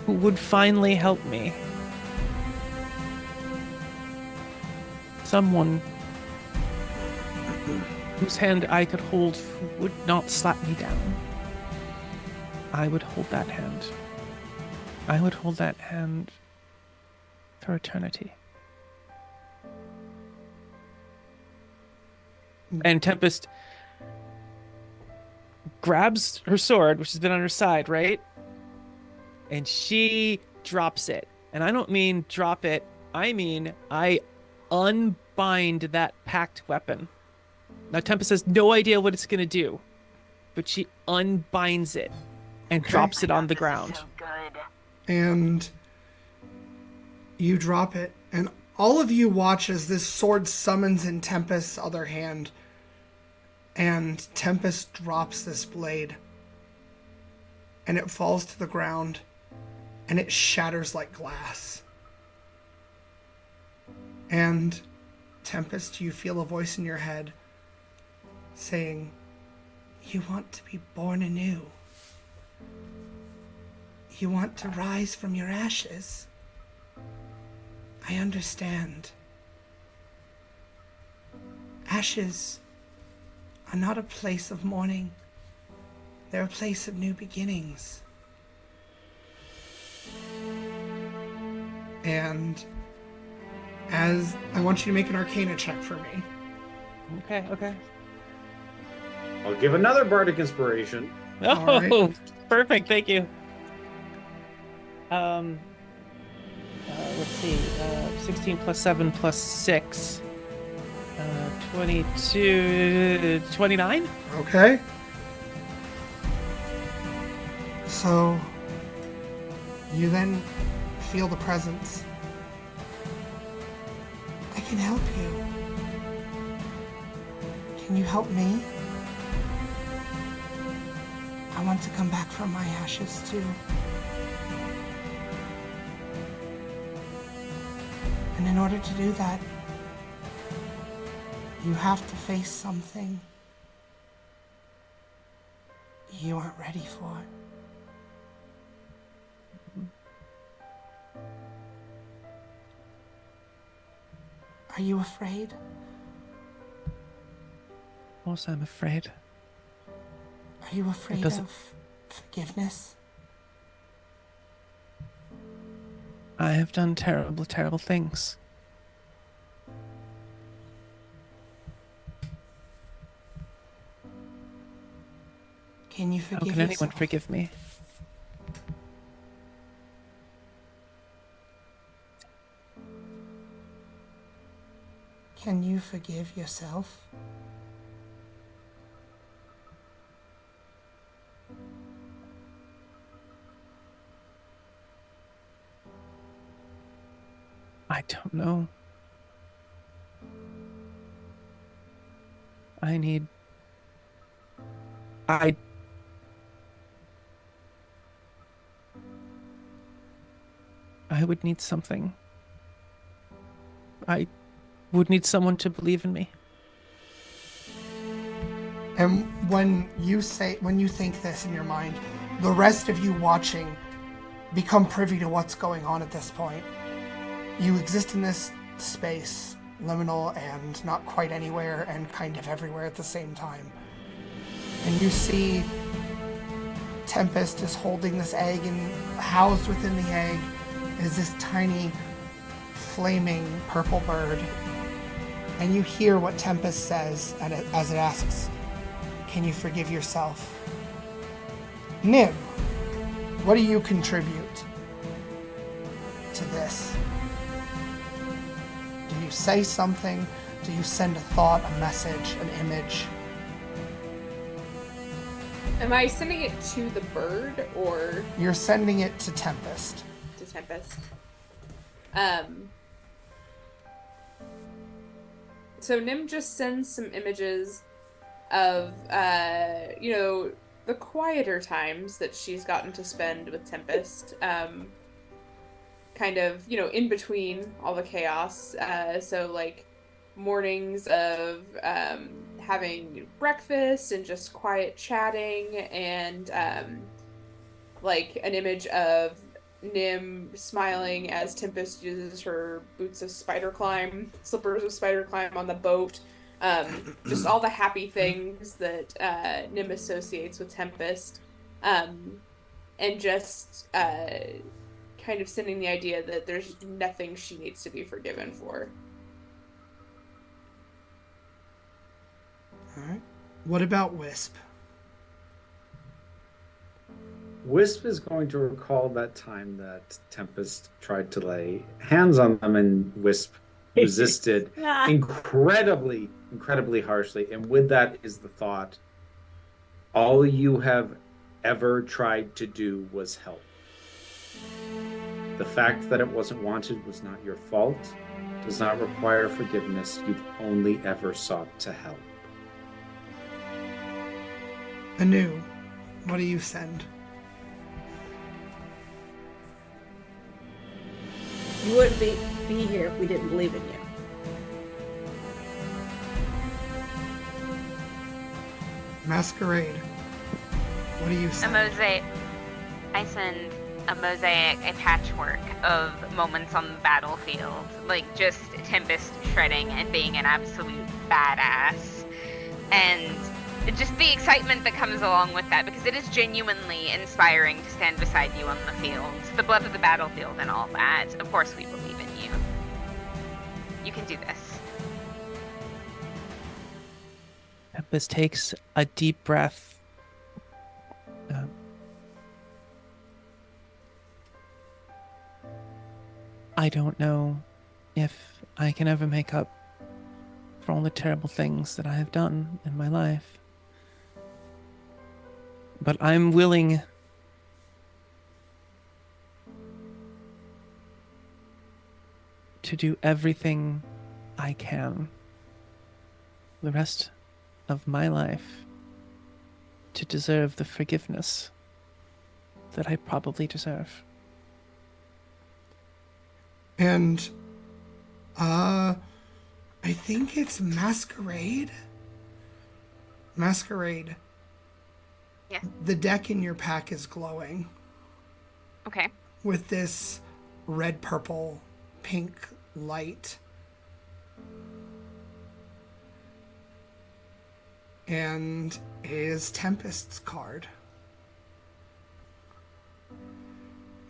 who would finally help me, someone whose hand I could hold who would not slap me down, I would hold that hand. I would hold that hand for eternity. And Tempest grabs her sword, which has been on her side, right? And she drops it. And I don't mean drop it. I mean, I unbind that packed weapon. Now, Tempest has no idea what it's going to do. But she unbinds it and drops it on the ground. So good. And you drop it, and all of you watch as this sword summons in Tempest's other hand, and Tempest drops this blade, and it falls to the ground, and it shatters like glass. And Tempest, you feel a voice in your head saying, "You want to be born anew. You want to rise from your ashes. I understand. Ashes are not a place of mourning. They're a place of new beginnings." And as I want you to make an Arcana check for me. Okay. I'll give another bardic inspiration. Oh, All right. Perfect, thank you. Let's see. 16 plus 7 plus 6. 22, 29? Okay. So you then feel the presence. I can help you. Can you help me? I want to come back from my ashes too. And in order to do that, you have to face something you aren't ready for. Are you afraid? Of course I'm afraid. Are you afraid of forgiveness? I have done terrible, terrible things. Can you How forgive can anyone yourself? forgive me? Can you forgive yourself? I don't know. I would need something. I would need someone to believe in me. And when you think this in your mind, the rest of you watching become privy to what's going on at this point. You exist in this space, liminal and not quite anywhere and kind of everywhere at the same time. And you see Tempest is holding this egg, and housed within the egg is this tiny flaming purple bird. And you hear what Tempest says as it asks, can you forgive yourself? Nim, what do you contribute to this? Do you say something? Do you send a thought, a message, an image? Am I sending it to the bird or You're sending it to Tempest. to Tempest? So Nim just sends some images of, the quieter times that she's gotten to spend with Tempest. Kind of, in between all the chaos. So, like, mornings of having breakfast and just quiet chatting, and, like, an image of Nim smiling as Tempest uses her slippers of spider climb on the boat. Just all the happy things that Nim associates with Tempest. And just kind of sending the idea that there's nothing she needs to be forgiven for. Alright. What about Wisp? Wisp is going to recall that time that Tempest tried to lay hands on them, and Wisp resisted incredibly harshly. And with that is the thought, all you have ever tried to do was help. The fact that it wasn't wanted was not your fault, does not require forgiveness. You've only ever sought to help. Anu, what do you send? You wouldn't be here if we didn't believe in you. Masquerade, what do you A send? mosaic. I send a mosaic, a patchwork of moments on the battlefield. Like, just Tempest shredding and being an absolute badass. And just the excitement that comes along with that, because it is genuinely inspiring to stand beside you on the field. The blood of the battlefield and all that. Of course we believe in you. You can do this. Tempest takes a deep breath, I don't know if I can ever make up for all the terrible things that I have done in my life. But I'm willing to do everything I can the rest of my life to deserve the forgiveness that I probably deserve. And, I think it's Masquerade. Masquerade. Yes. The deck in your pack is glowing Okay. with this red, purple, pink light. And it is Tempest's card.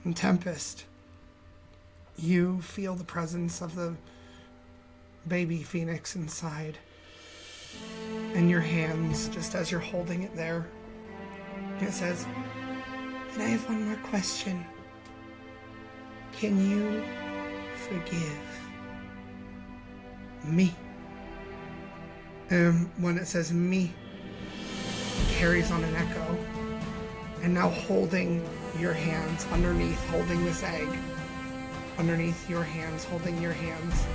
And Tempest, you feel the presence of the baby phoenix inside. In your hands, just as you're holding it there. And it says, "And I have one more question. Can you forgive me?" When it says me, it carries on an echo. And now holding your hands underneath, holding this egg, underneath your hands, holding your hands,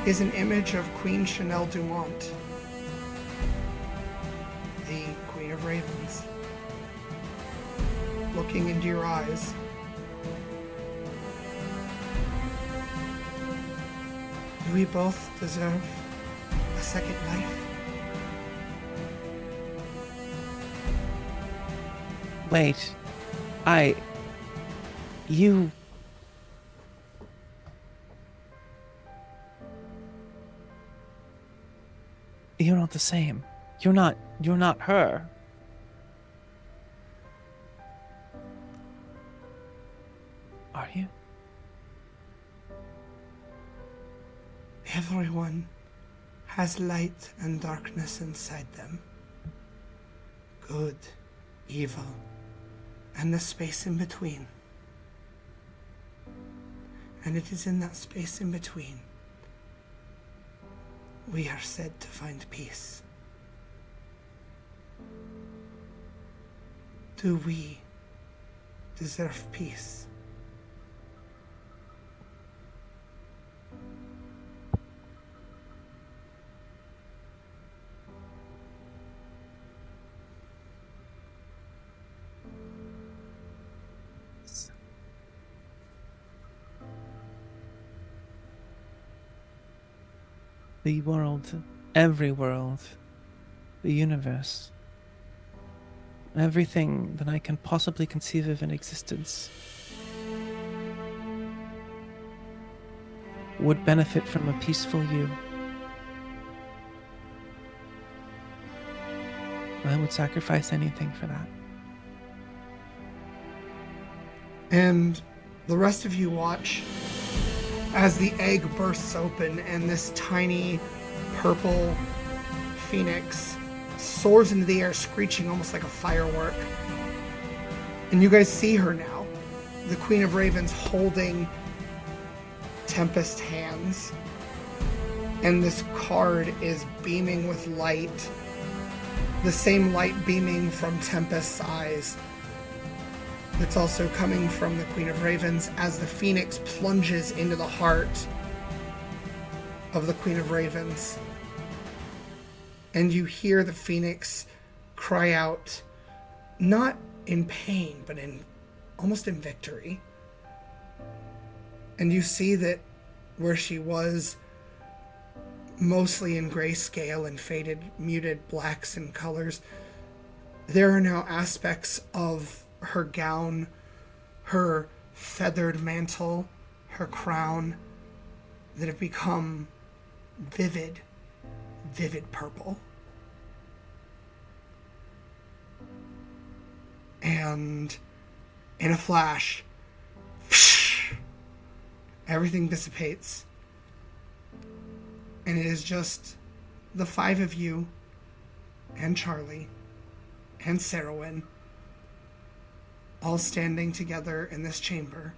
is an image of Queen Chanel Dumont, the Queen of Ravens, looking into your eyes. Do we both deserve a second life? Wait, you're not the same. You're not her. Are you? Everyone has light and darkness inside them. Good, evil, and the space in between. And it is in that space in between we are said to find peace. Do we deserve peace? The world, every world, the universe, everything that I can possibly conceive of in existence would benefit from a peaceful you. I would sacrifice anything for that. And the rest of you watch as the egg bursts open and this tiny purple phoenix soars into the air, screeching almost like a firework. And you guys see her now, the Queen of Ravens, holding Tempest's hands. And this card is beaming with light, the same light beaming from Tempest's eyes. It's also coming from the Queen of Ravens as the phoenix plunges into the heart of the Queen of Ravens. And you hear the phoenix cry out, not in pain, but almost in victory. And you see that where she was mostly in grayscale and faded, muted blacks and colors, there are now aspects of her gown, her feathered mantle, her crown, that have become vivid purple. And in a flash, everything dissipates. And it is just the five of you and Charlie and Sarowyn all standing together in this chamber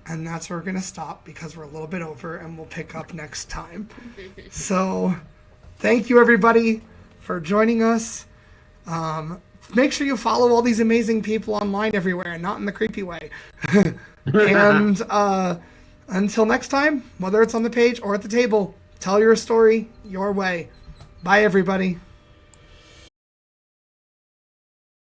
And that's where we're going to stop because we're a little bit over, and we'll pick up next time. So thank you, everybody, for joining us. Make sure you follow all these amazing people online everywhere and not in the creepy way. And until next time, whether it's on the page or at the table, tell your story your way. Bye, everybody.